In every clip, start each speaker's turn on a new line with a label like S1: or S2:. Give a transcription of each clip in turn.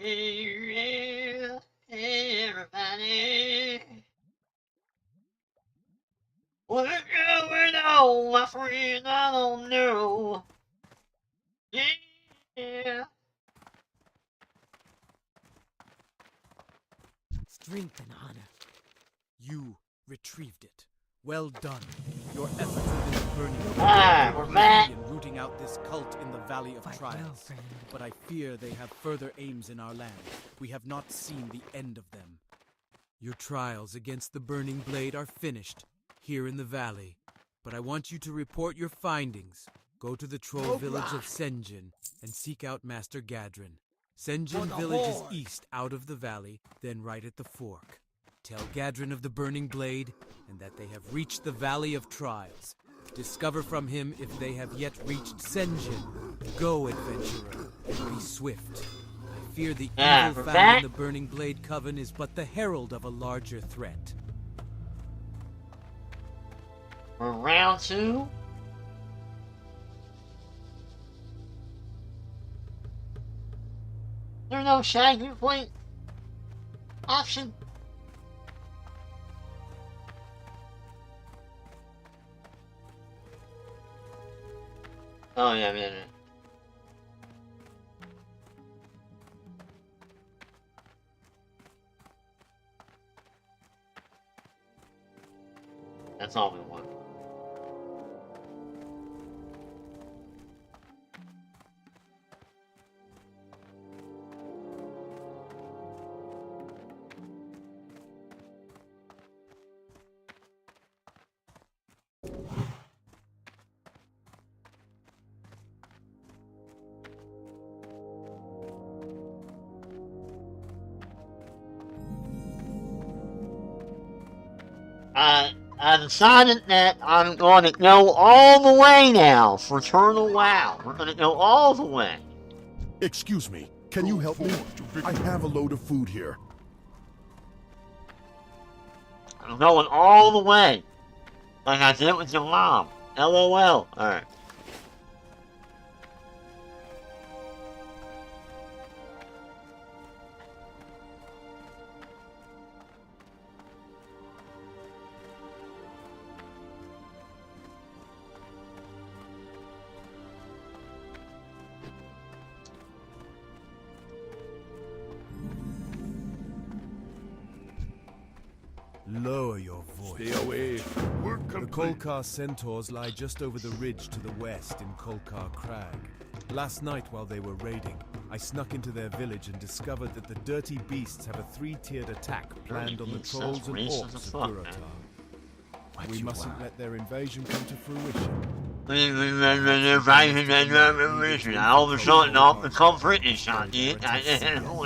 S1: Yeah, everybody. What you going on, my friend? I don't know. Yeah.
S2: Strength and honor. You retrieved it. Well done. Your efforts have been burning
S1: We're back.
S2: and rooting out this cult in the Valley of
S3: Fight
S2: Trials.
S3: well, friend.
S2: But I fear they have further aims in our land. We have not seen the end of them. Your trials against the Burning Blade are finished here in the valley. But I want you to report your findings. Go to the troll village of Senjin and seek out Master Gadrin. Senjin village is east out of the valley, then right at the fork. Tell Gadrin of the Burning Blade and that they have reached the Valley of Trials. Discover from him if they have yet reached Senjin. Go, adventurer, and be swift. I fear the evil found in the Burning Blade Coven is but the herald of a larger threat.
S1: For round 2. There's no shaggy point option. Oh yeah, man. That's all we want. I decided that I'm going to go all the way now for TWoW. We're going to go all the way.
S4: Excuse me, can you help me? I have a load of food here.
S1: I'm going all the way. Like I did with your mom. LOL. Alright.
S5: Lower your voice.
S4: Stay away. We're
S5: The Kolkar centaurs lie just over the ridge to the west in Kolkar Crag. Last night while they were raiding, I snuck into their village and discovered that the dirty beasts have a 3-tiered attack planned on the trolls and orcs of Durotar. We mustn't let their invasion come to fruition.
S1: All of a sudden, off the comfort is shot, dude.
S5: Last I saw,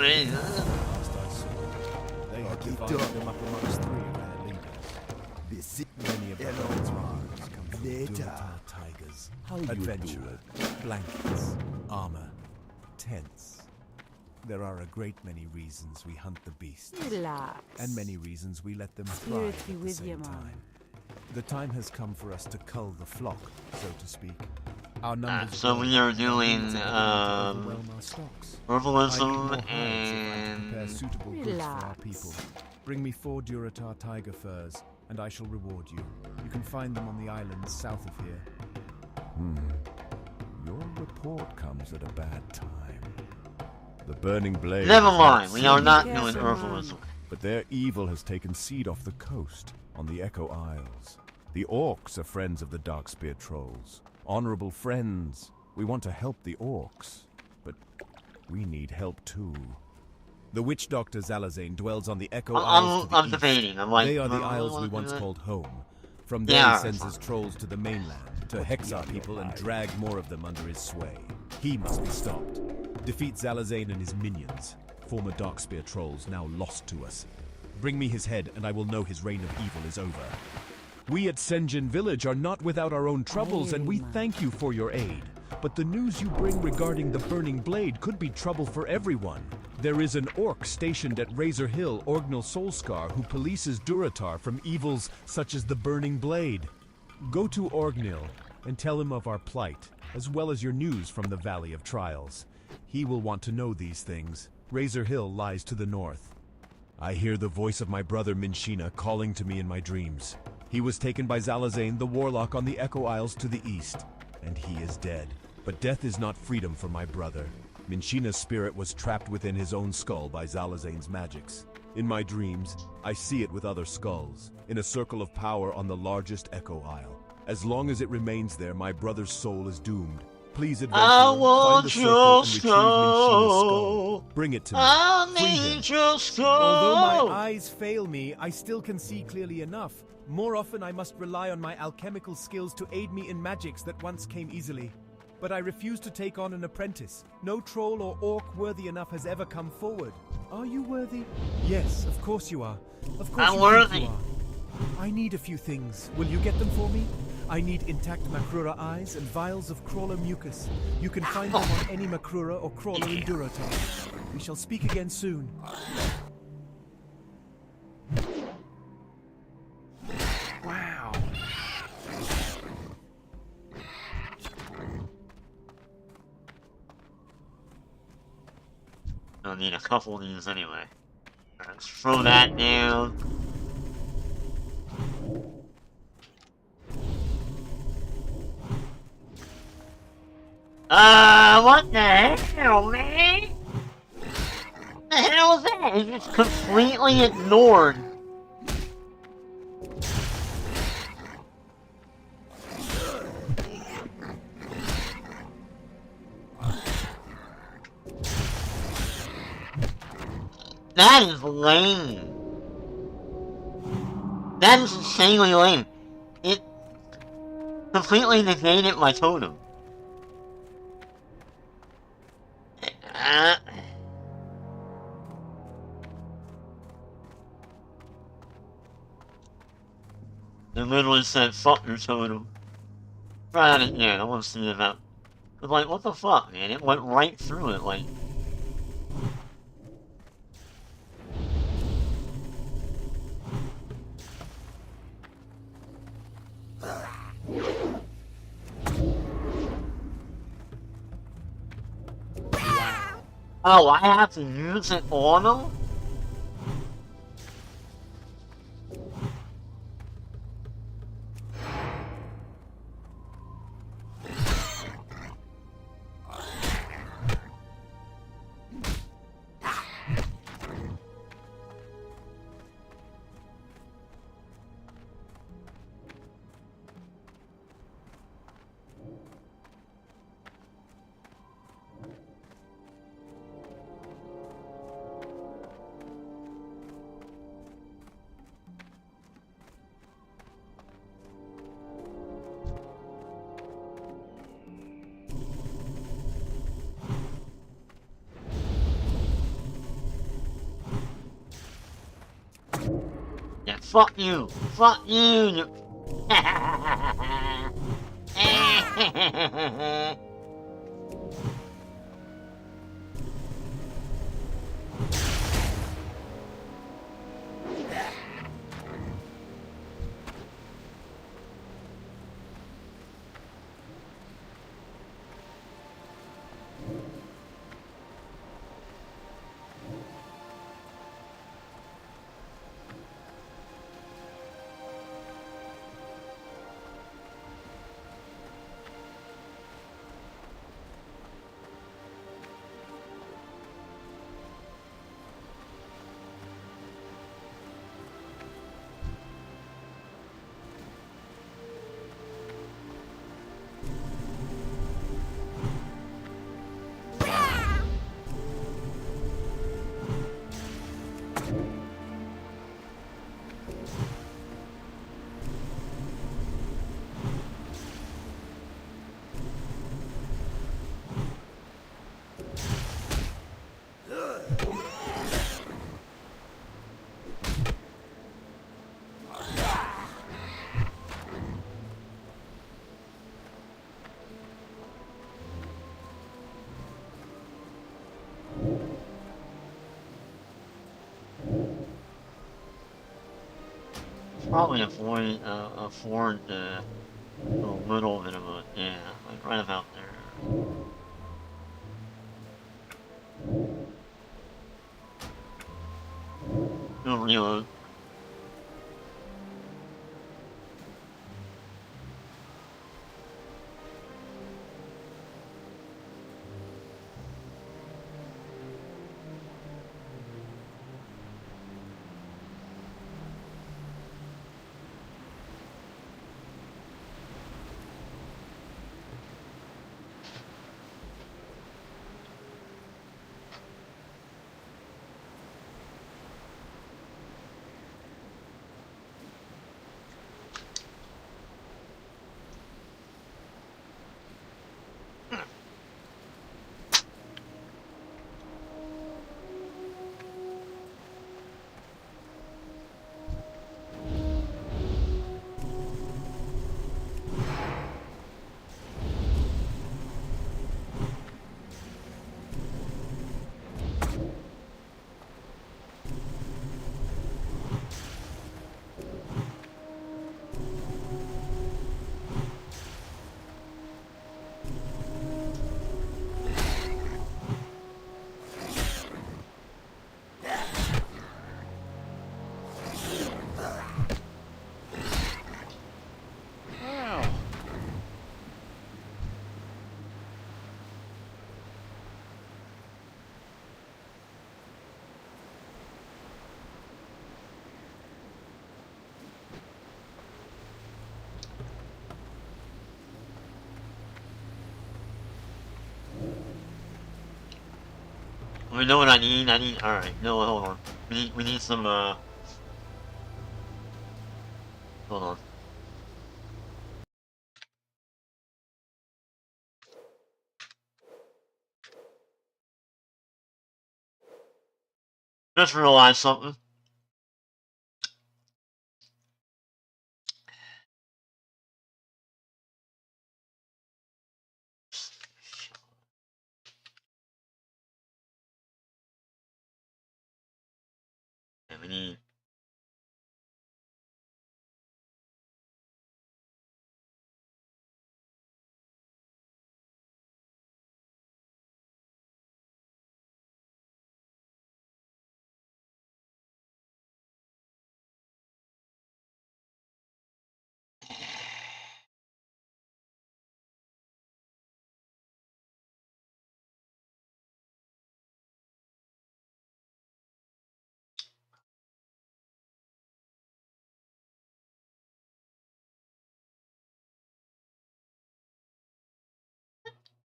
S5: they had divided them up amongst 3 of their leaders. Many of the gods' arms come from Durotar tigers. Adventurer, blankets, armor, tents. There are a great many reasons we hunt the beasts.
S3: Relax.
S5: And many reasons we let them
S3: Spirit
S5: thrive
S3: be
S5: at the
S3: with
S5: same
S3: you, Mom.
S5: time. The time has come for us to cull the flock, so to speak. Our numbers
S1: so we are doing,
S5: overwhelm our stocks.
S1: herbalism
S5: I need more hides if I can prepare
S1: and...
S5: suitable goods for our
S3: Relax.
S5: people. Bring me 4 Durotar tiger furs, and I shall reward you. You can find them on the islands south of here.
S4: Your report comes at a bad time. The Burning Blade...
S1: Never
S4: is
S1: mind, we are
S4: seen,
S1: not
S3: Yes,
S1: doing
S3: Mom.
S1: herbalism.
S4: But their evil has taken seed off the coast, on the Echo Isles. The orcs are friends of the Darkspear trolls. Honorable friends. We want to help the orcs, but we need help too.
S5: The witch doctor Zalazane dwells on the Echo Isles to the
S1: I'm
S5: east.
S1: debating. I'm like...
S5: They are the isles we once called home. From there
S1: Yeah.
S5: he sends his trolls to the mainland, to hex our people and drag more of them under his sway. He must be stopped. Defeat Zalazane and his minions, former Darkspear trolls now lost to us. Bring me his head and I will know his reign of evil is over. We at Senjin Village are not without our own troubles, and we thank you for your aid. But the news you bring regarding the Burning Blade could be trouble for everyone. There is an orc stationed at Razor Hill, Orgnal Soulscar, who polices Durotar from evils such as the Burning Blade. Go to Orgnil and tell him of our plight, as well as your news from the Valley of Trials. He will want to know these things. Razor Hill lies to the north. I hear the voice of my brother Minshina calling to me in my dreams. He was taken by Zalazane the Warlock on the Echo Isles to the east, and he is dead. But death is not freedom for my brother. Minshina's spirit was trapped within his own skull by Zalazane's magics. In my dreams, I see it with other skulls, in a circle of power on the largest Echo Isle. As long as it remains there, my brother's soul is doomed. Please, adventurer,
S1: I
S5: find the
S1: want
S5: circle
S1: your
S5: and retrieve Minshina's skull.
S1: skull.
S5: Bring it to me.
S1: I
S5: Free him.
S1: need your skull.
S2: Although my eyes fail me, I still can see clearly enough. More often I must rely on my alchemical skills to aid me in magics that once came easily. But I refuse to take on an apprentice. No troll or orc worthy enough has ever come forward. Are you worthy? Yes, of course you are. Of course
S1: I'm
S2: you
S1: worthy.
S2: think you are. I need a few things. Will you get them for me? I need intact Makrura eyes and vials of crawler mucus. You can find them on any Makrura or crawler in Durotar. We shall speak again soon.
S3: Wow.
S1: I'll need a couple of these anyway. Let's throw that down. What the hell, man? What the hell is that? It's just completely ignored. That is lame. That is insanely lame. It completely negated my totem. It literally said, fuck your totem. Try it again, I want to see that. It's like, what the fuck, man? It went right through it, like... Oh, I have to use it on them? Yeah, fuck you! Fuck you! Probably afford a little bit of a, yeah, like right about there. reload.
S3: Wow.
S1: We know what I need. Alright, no, hold on. We need some, hold on. Just realized something. Yeah, we need...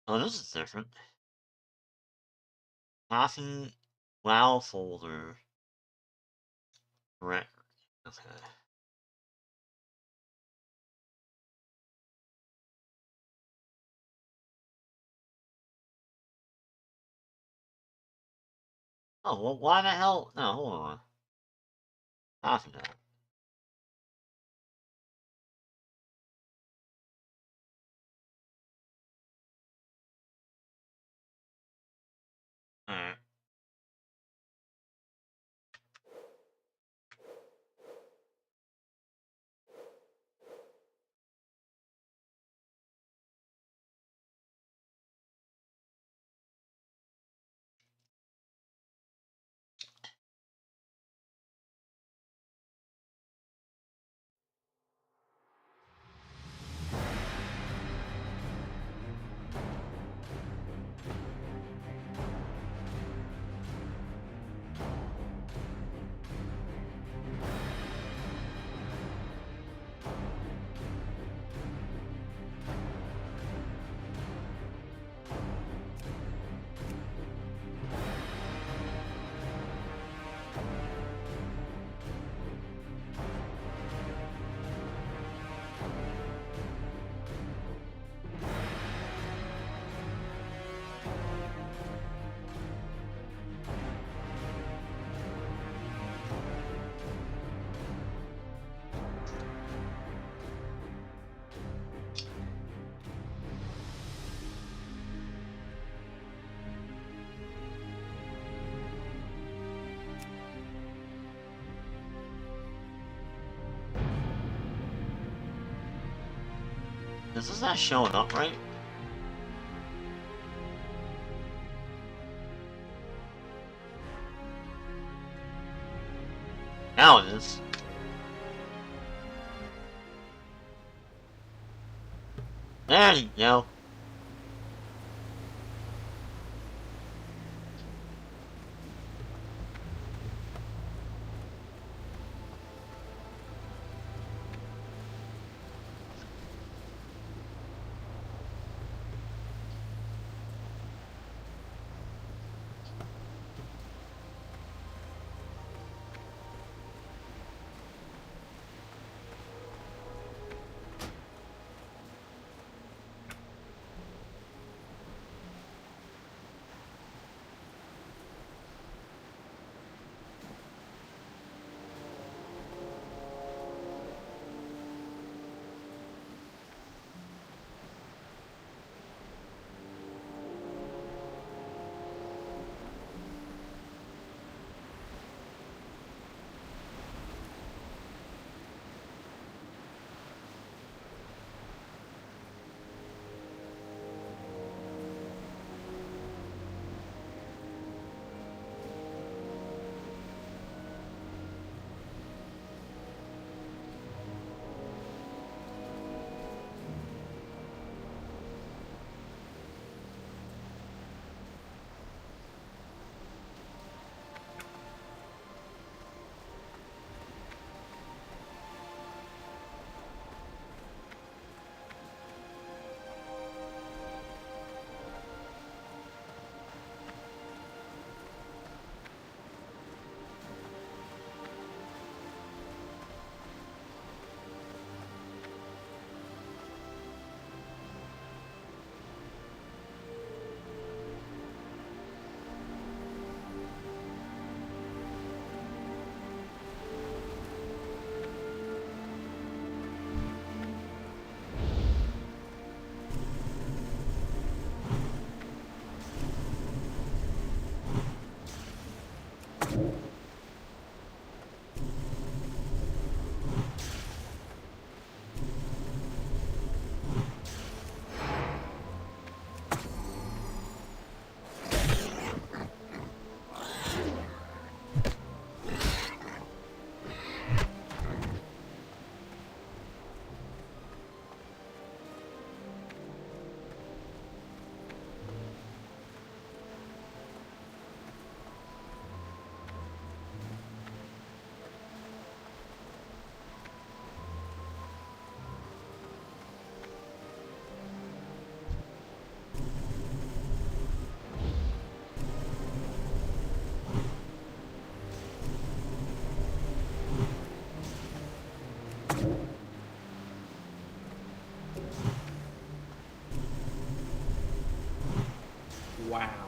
S1: Oh, this is different. Coffee, WoW folder. Right. Okay. Oh, well, why the hell? No, hold on. Copy that. Alright. Is this not showing up right? Now it is. There you go.
S3: Wow.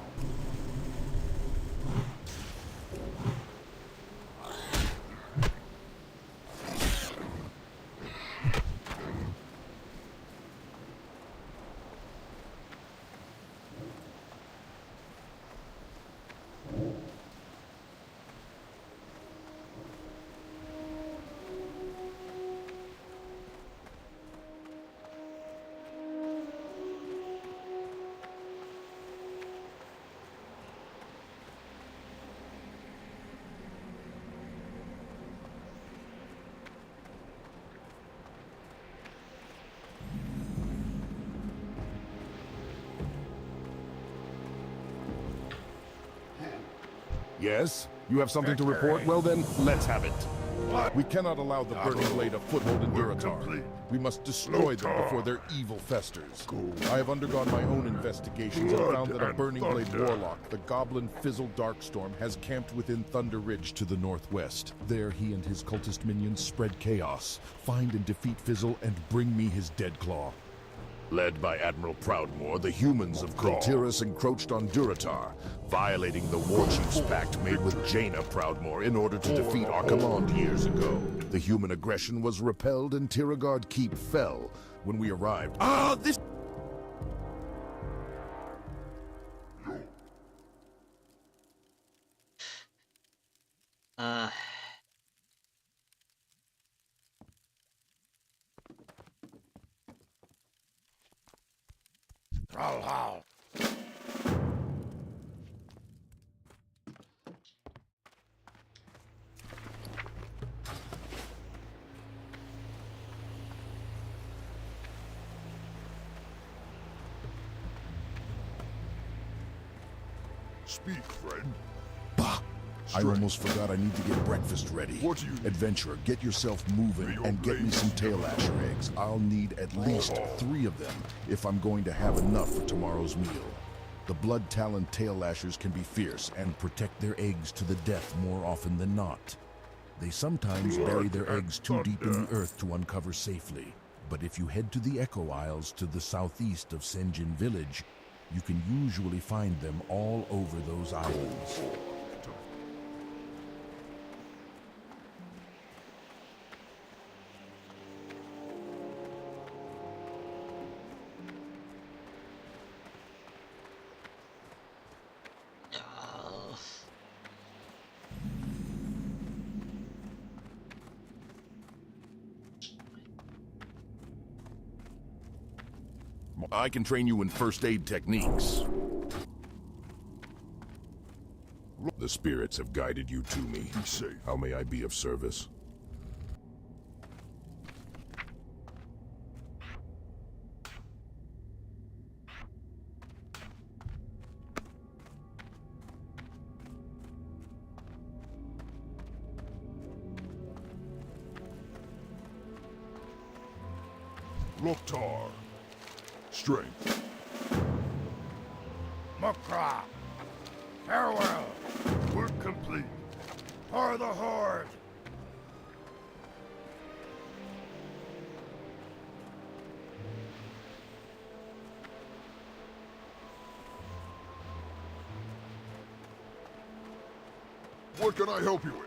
S6: Yes? You have something to report? Well then, let's have it. We cannot allow the Burning Blade a foothold in Duratar. We must destroy them before their evil festers. I have undergone my own investigations and found that a Burning Blade warlock, the Goblin Fizzle Darkstorm, has camped within Thunder Ridge to the northwest. There he and his cultist minions spread chaos, find and defeat Fizzle, and bring me his dead claw. Led by Admiral Proudmoore, the humans of Kultiris encroached on Duratar, violating the War Chief's pact made with Jaina Proudmoore in order to defeat our command years ago. The human aggression was repelled and Tiragard Keep fell. When we arrived... this... Speak, friend. Bah! I almost forgot I need to get breakfast ready. What do you need? Adventurer, get yourself moving and get me some tail lasher eggs. I'll need at least 3 of them if I'm going to have enough for tomorrow's meal. The blood-taloned tail lashers can be fierce and protect their eggs to the death more often than not. They sometimes bury their eggs too deep in the earth to uncover safely. But if you head to the Echo Isles to the southeast of Senjin Village, you can usually find them all over those islands. I can train you in first aid techniques. The spirits have guided you to me. Be safe. How may I be of service? Loktar. Strength.
S7: Mukra! Farewell! Work complete. For the Horde!
S6: What can I help you with?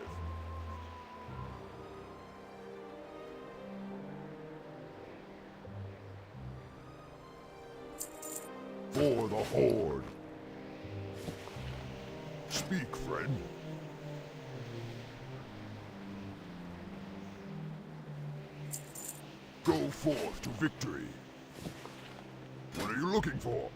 S6: For the Horde. Speak, friend. Go forth to victory. What are you looking for?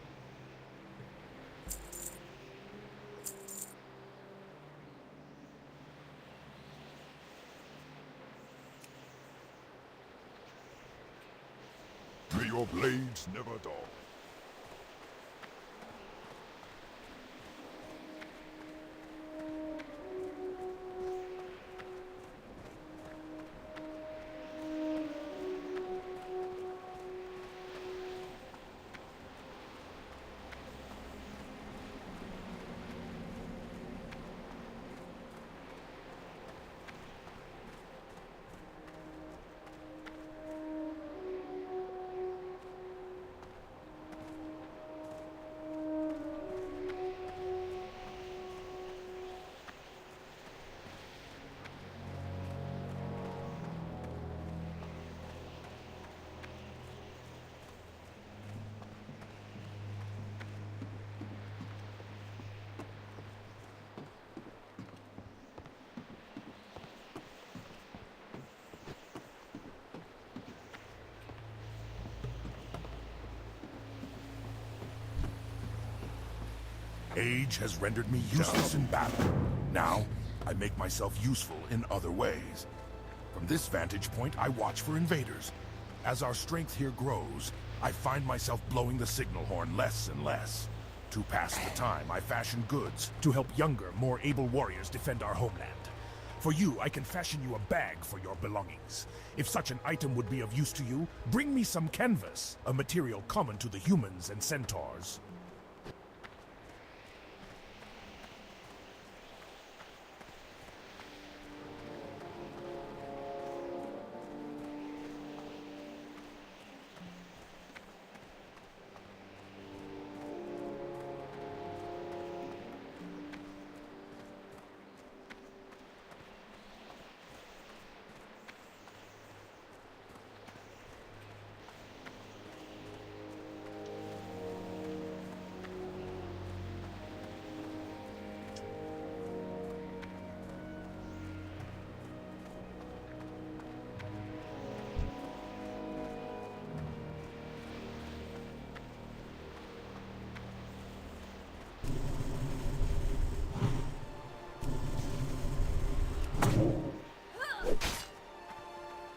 S6: May your blades never dull. Age has rendered me useless in battle. Now, I make myself useful in other ways. From this vantage point, I watch for invaders. As our strength here grows, I find myself blowing the signal horn less and less. To pass the time, I fashion goods to help younger, more able warriors defend our homeland. For you, I can fashion you a bag for your belongings. If such an item would be of use to you, bring me some canvas, a material common to the humans and centaurs.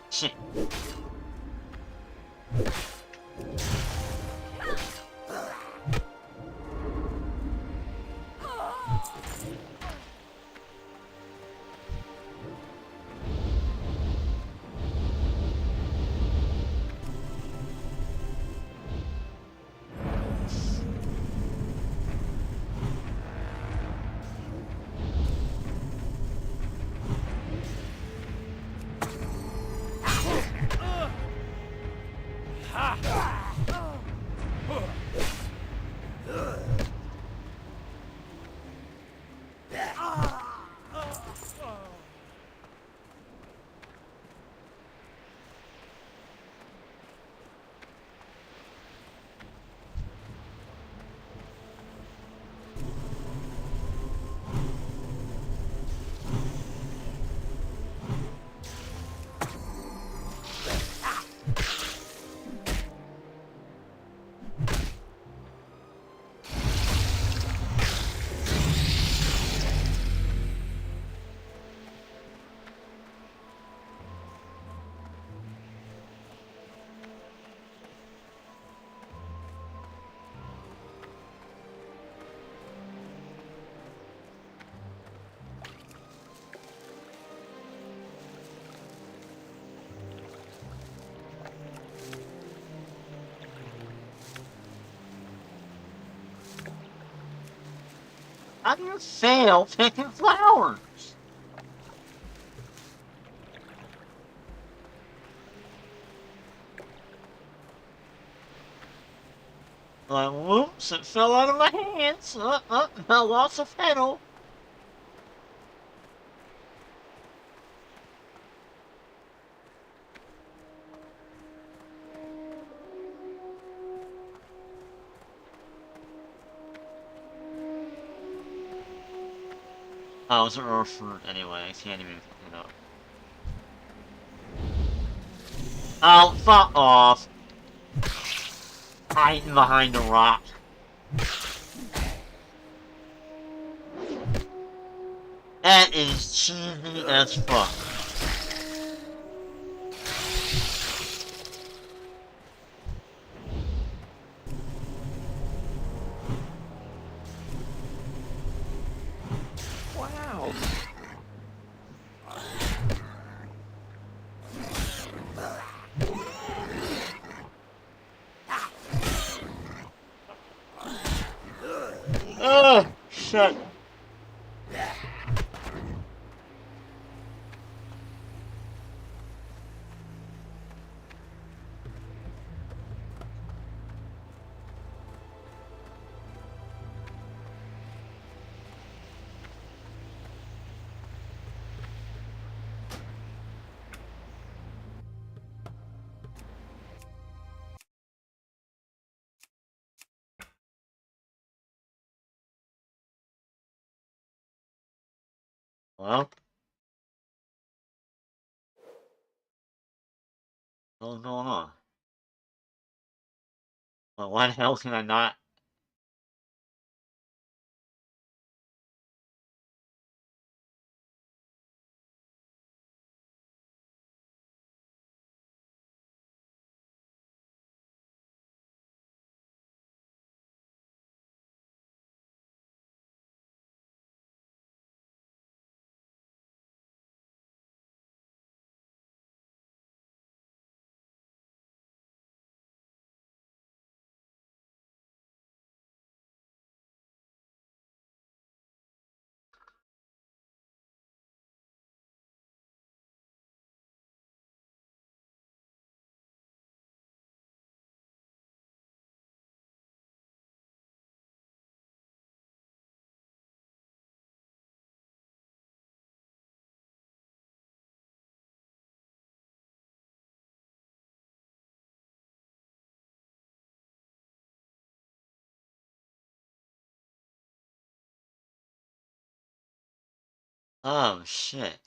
S1: Shit. How do you fail picking flowers? Like, whoops, it fell out of my hands. I lost a petal. Oh, it's an earth fruit anyway. I can't even, you know. Oh, fuck off. Hiding behind a rock. That is cheesy as fuck.
S3: Wow.
S1: Oh, shit. Well, what's going on? Well, why the hell can I not? Oh, shit.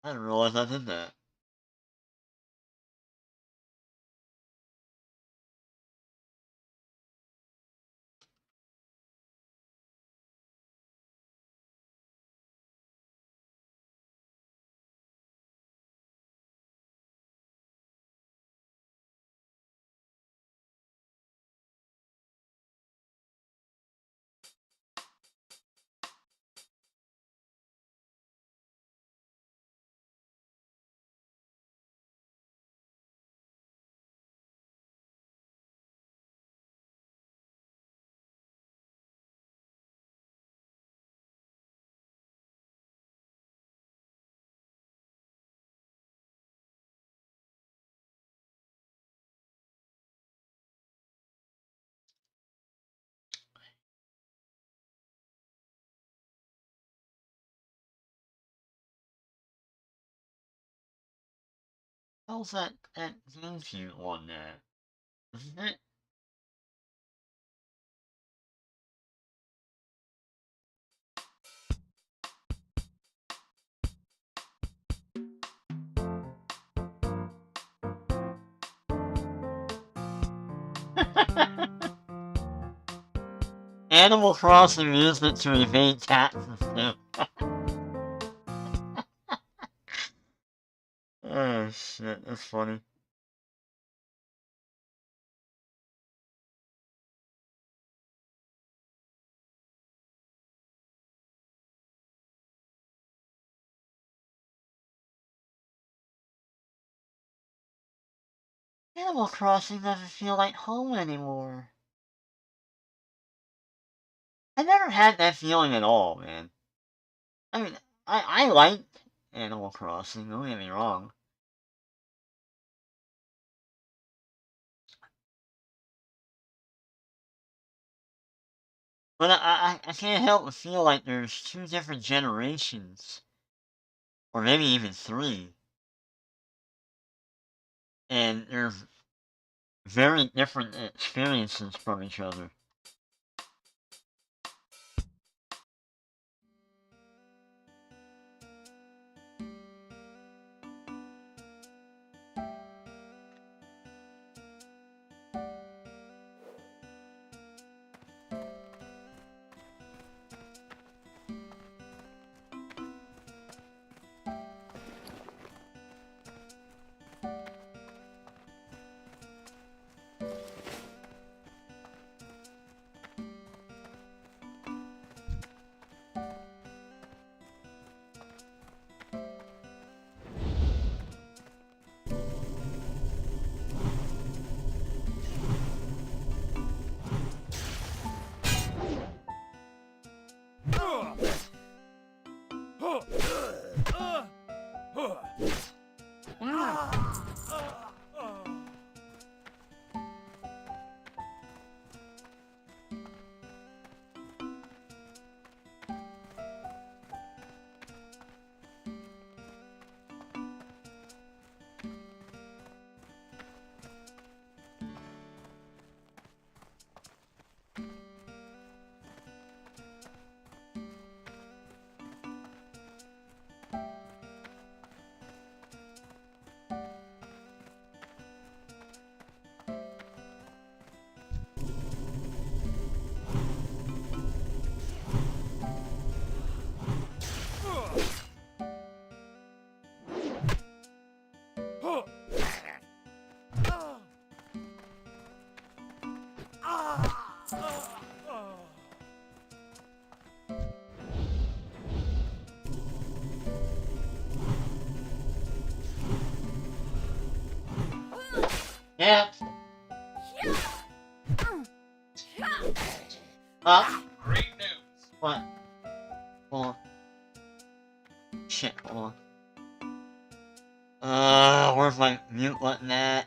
S1: I didn't realize I did that. How's that GameCube one there? Isn't it? Animal Crossing used it to evade taxes too. Oh shit, that's funny. Animal Crossing doesn't feel like home anymore. I never had that feeling at all, man. I mean, I liked Animal Crossing, don't get me wrong. But I can't help but feel like there's two different generations, or maybe even three, and they're very different experiences from each other. Yeah.
S8: Great news.
S1: What? Hold on. Shit, hold on. Where's my mute button at?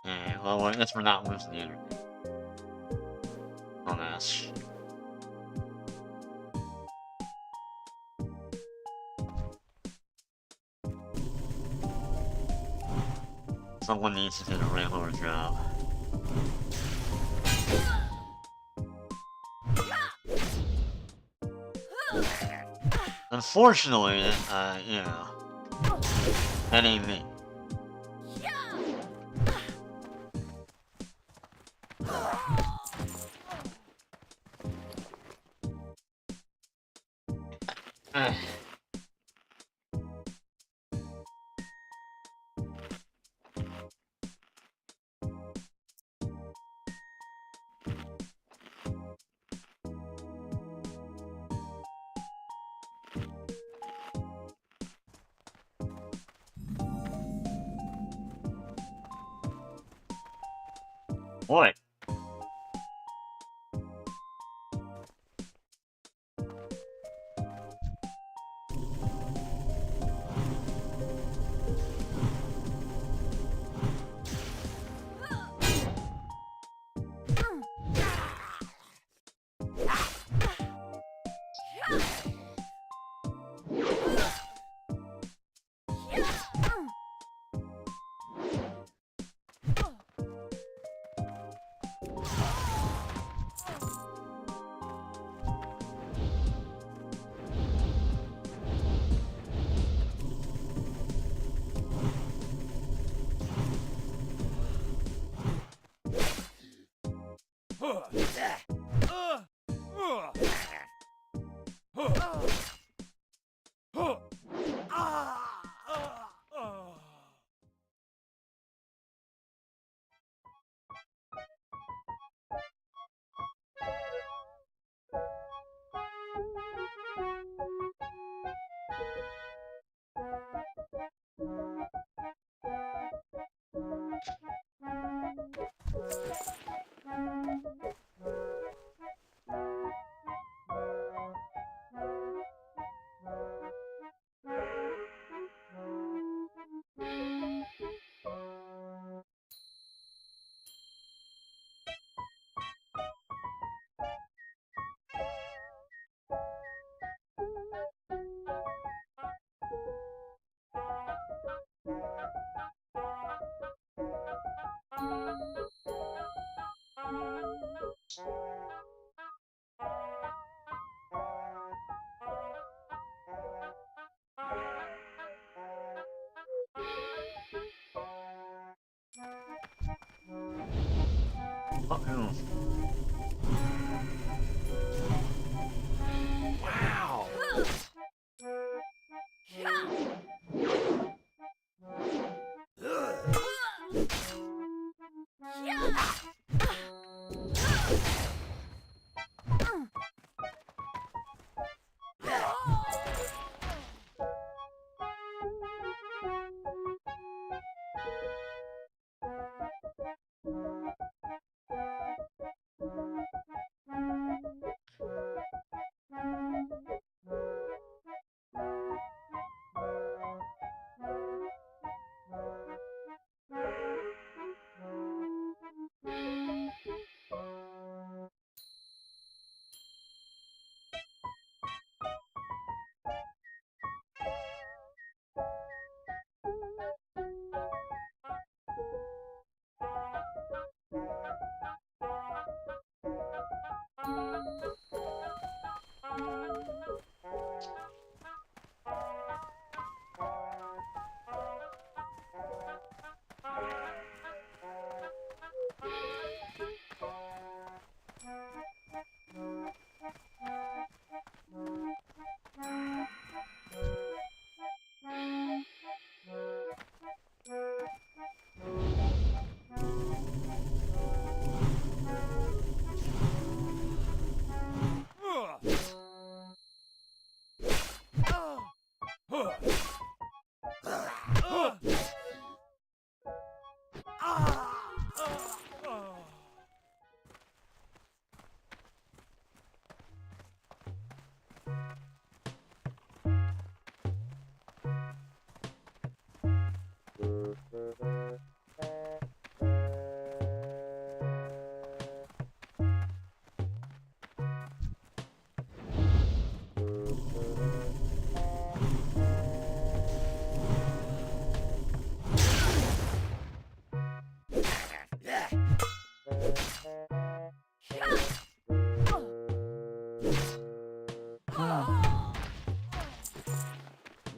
S1: Yeah, well, I guess we're not losing the internet. Dumbass. Someone needs to do a regular job. Unfortunately, you know, that ain't me. What? Uh-oh.
S3: Wow.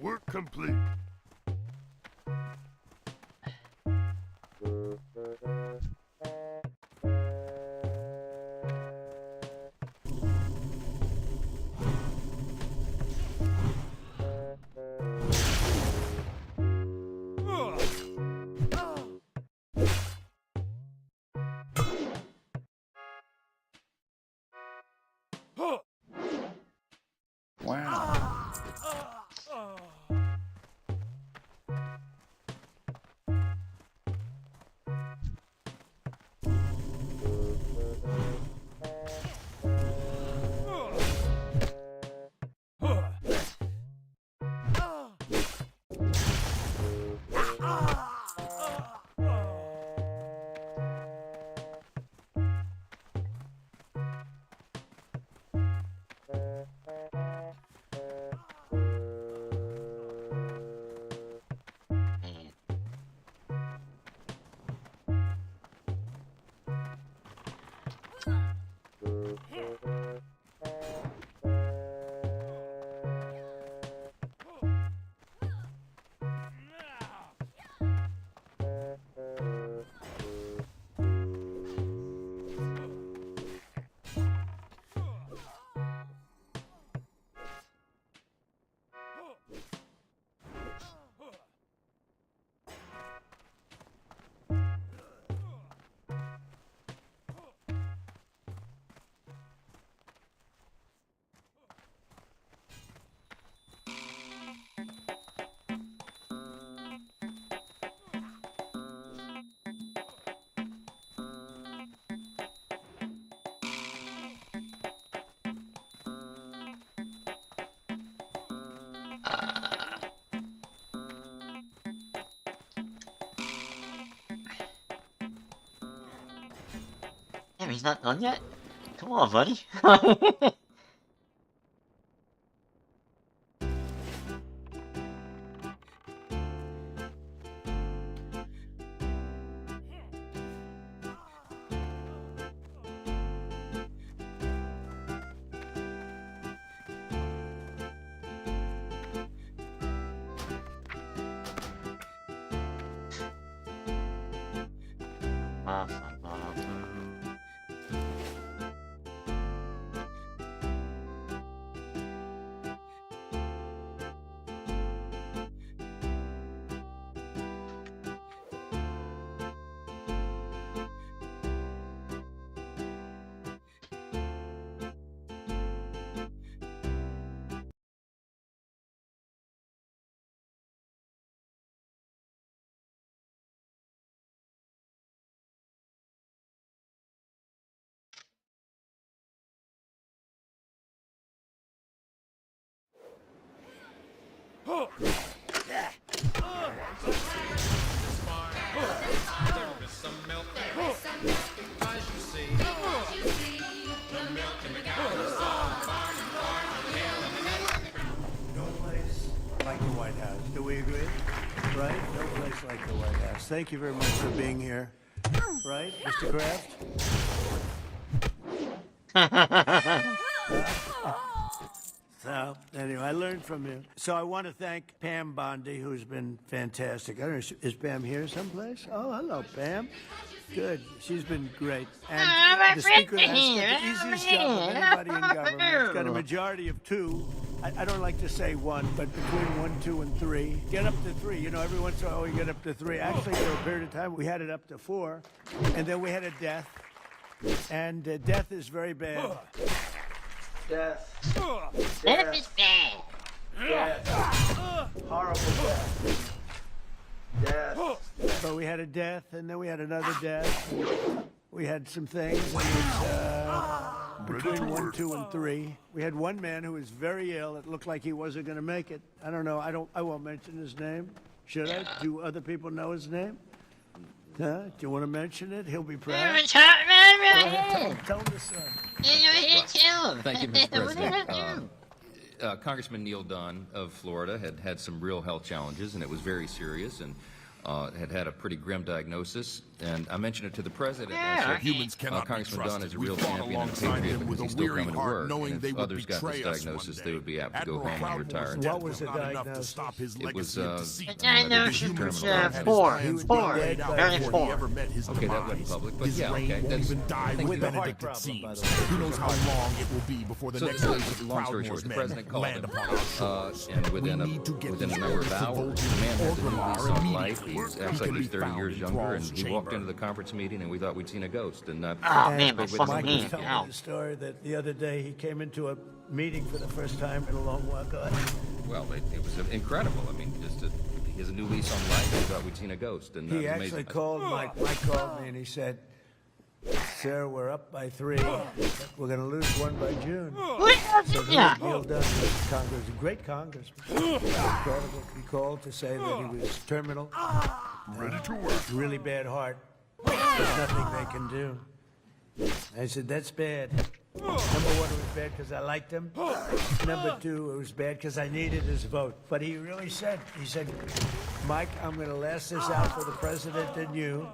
S7: Work complete.
S3: Wow.
S1: Damn, he's not done yet? Come on, buddy.
S9: No place like the White House. Do we agree? Right? No place like the White House. Thank you very much for being here. Right, Mr. Kraft? So, anyway, I learned from you. So I want to thank Pam Bondi, who's been fantastic. I don't know, is Pam here someplace? Oh, hello, Pam. Good. She's been great. And the Speaker has got the easiest job of anybody in government. It's got a majority of 2. I don't like to say 1, but between 1, 2, and 3. Get up to 3. You know, every once in a while we get up to 3. Actually, for a period of time, we had it up to 4. And then we had a death. And death is very bad. Death.
S1: Death is bad.
S9: Death. Horrible death. Death. But we had a death, and then we had another death. We had some things. It was between 1, 2, and 3. We had one man who was very ill. It looked like he wasn't going to make it. I don't know. I won't mention his name. Should I? Do other people know his name? Huh? Do you want to mention it? He'll be proud. Tell him the son.
S10: Thank you, Mr. President. Congressman Neil Dunn of Florida had some real health challenges, and it was very serious. And had a pretty grim diagnosis, and I mentioned it to the president.
S1: Yeah,
S10: I said,
S6: Humans cannot be
S10: Congressman Dunn
S6: trusted.
S10: is a
S6: We
S10: real
S6: fought
S10: champion and a
S6: alongside
S10: patriot
S6: him with
S10: because
S6: a
S10: he's still
S6: weary
S10: coming to
S6: heart,
S10: work.
S6: knowing
S10: And
S6: they
S10: if
S6: would
S10: others got this
S6: betray us
S10: diagnosis,
S6: one
S10: they
S6: day.
S10: would be apt to go
S6: Admiral
S10: home and retire.
S6: Proudmoore's
S9: What
S6: death
S9: was the
S6: not enough to
S9: diagnosis?
S6: stop his
S10: It was,
S6: legacy of deceit.
S1: The diagnosis was
S6: Four.
S1: four.
S6: Very
S1: Very
S6: poor.
S1: four.
S6: Ever met his
S10: Okay, that
S6: demise.
S10: went public, but
S6: His
S10: yeah,
S6: reign
S10: okay,
S6: won't
S10: that's-
S6: even die
S10: thank
S6: with
S10: you.
S6: Benedict, it
S9: problem, by
S6: seems.
S9: the way.
S6: Who knows how long it will be before the next wave of
S10: long story short,
S6: Proudmoore's
S10: the
S6: men
S10: president called
S6: land
S10: him,
S6: upon our shores.
S10: and within
S6: We
S10: a
S6: need to get
S10: within a
S6: these
S10: number of
S6: Earth
S10: hours,
S6: Revolting
S10: the man has a new
S6: Orgrimmar
S10: lease on life.
S6: immediately.
S10: He's
S6: He
S10: acts like
S6: can
S10: he's
S6: be
S10: 30
S6: found
S10: years
S6: in
S10: younger, and
S6: Thrall's
S10: he walked
S6: chamber.
S10: into the conference meeting, and we thought we'd seen a ghost. And
S1: Oh, man,
S10: spoke
S1: my
S10: with
S1: fucking
S10: him.
S9: Mike
S1: man.
S9: was telling
S1: Ow.
S9: me the story that the other day he came into a meeting for the first time in a long while. Go ahead.
S10: Well, it was incredible. I mean, he has a new lease on life. We thought we'd seen a ghost, and
S9: He
S10: it was
S9: actually
S10: amazing.
S9: called Mike. Mike called me and he said, "Sir, we're up by 3. We're going to lose 1 by June." So
S1: Yeah.
S9: deal done. Congress, a great congressman. Incredible. He called to say that he was terminal,
S6: Ready to work.
S9: really bad heart. There's nothing they can do. I said, that's bad. Number 1, it was bad because I liked him. Number 2, it was bad because I needed his vote. But he really said, Mike, I'm going to last this out for the president and you.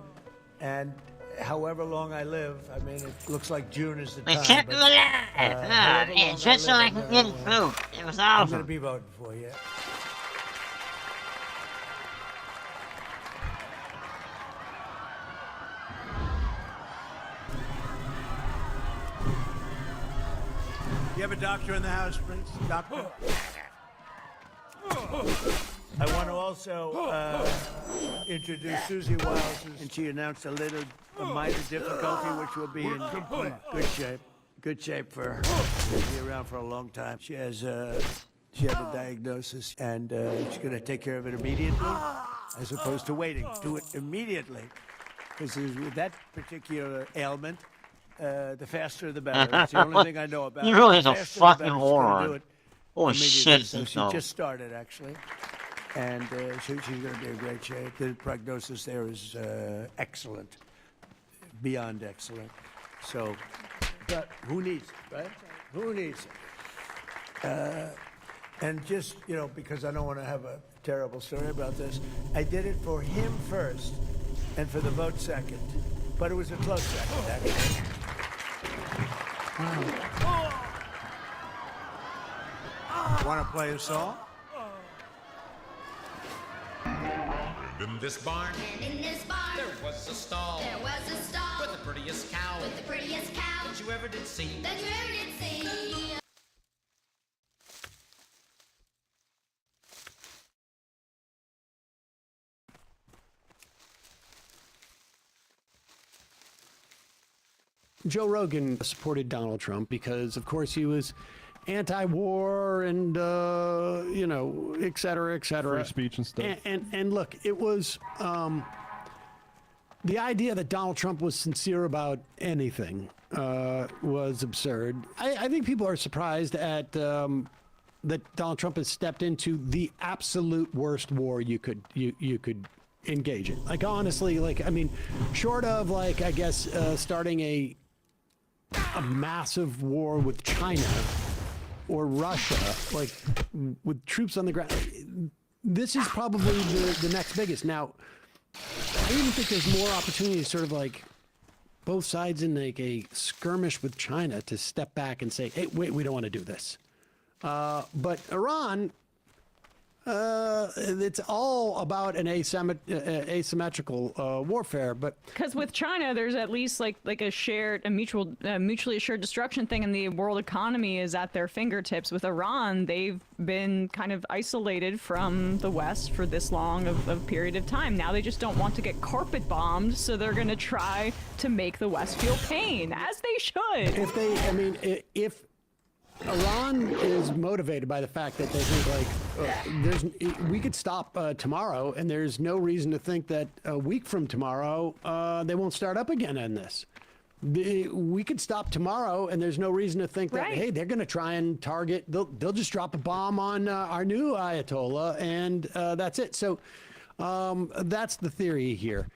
S9: And however long I live, I mean, it looks like June is the
S1: We
S9: time.
S1: kept
S9: but,
S1: me alive.
S9: however
S1: Man,
S9: long
S1: just so
S9: live,
S1: I
S9: I'm
S1: can
S9: gonna,
S1: get food. It was
S9: I'm going to
S1: awesome.
S9: be voting for you. You have a doctor in the house, please? Doctor? I want to also introduce Susie Wiles, and she announced a minor difficulty, which will be in good shape. Good shape for her. She'll be around for a long time. She had a diagnosis, and she's going to take care of it immediately, as opposed to waiting. Do it immediately, because with that particular ailment, the faster the better. That's the only thing I know about it.
S1: You really is
S9: The
S1: a
S9: faster the
S1: fucking
S9: better. She's gonna
S1: moron.
S9: do it
S1: Holy
S9: immediately.
S1: shit,
S9: So
S1: you
S9: she
S1: know.
S9: just started, actually. And she's going to be in great shape. The prognosis there is excellent, beyond excellent. So, but who needs it, right? Who needs it? And just, because I don't want to have a terrible story about this, I did it for him first and for the vote second. But it was a close second, actually. Want to play a song?
S8: In this barn,
S11: In this barn,
S8: there was a stall
S11: there was a stall
S8: with the prettiest cow
S11: with the prettiest cow
S8: that you ever did see.
S11: that you ever did see.
S12: Joe Rogan supported Donald Trump because, of course, he was anti-war and, et cetera, et cetera.
S13: Free speech and stuff.
S12: And look, it was the idea that Donald Trump was sincere about anything was absurd. I think people are surprised at that Donald Trump has stepped into the absolute worst war you could engage in. Like, honestly, short of, I guess, starting a massive war with China or Russia, with troops on the ground, this is probably the next biggest. Now, I even think there's more opportunity to sort of both sides in a skirmish with China to step back and say, hey, wait, we don't want to do this. But Iran, it's all about an asymmetrical warfare. But
S14: because with China, there's at least a mutually assured destruction thing, and the world economy is at their fingertips. With Iran, they've been kind of isolated from the West for this long of period of time. Now they just don't want to get carpet bombed, so they're going to try to make the West feel pain, as they should.
S12: If Iran is motivated by the fact that they think we could stop tomorrow, and there's no reason to think that a week from tomorrow they won't start up again on this. We could stop tomorrow, and there's no reason to think that hey, they're going to try and target. They'll just drop a bomb on our new Ayatollah, and that's it. So that's the theory here.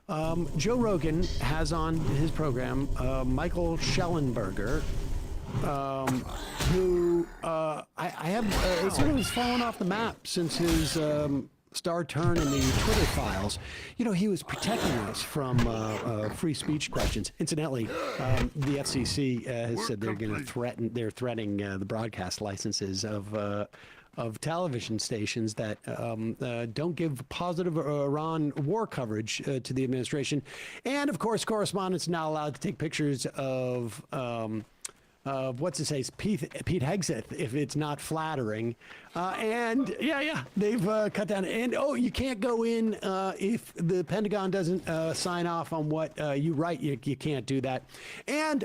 S12: Joe Rogan has on his program Michael Schellenberger, who I have sort of has fallen off the map since his Star Turn in the Twitter files, you know, he was protecting us from free speech questions. Incidentally, the FCC has said they're going to threatening the broadcast licenses of television stations that don't give positive Iran war coverage to the administration. And of course, correspondents not allowed to take pictures of what's his face, Pete Hegseth, if it's not flattering. And they've cut down. And you can't go in if the Pentagon doesn't sign off on what you write. You can't do that. And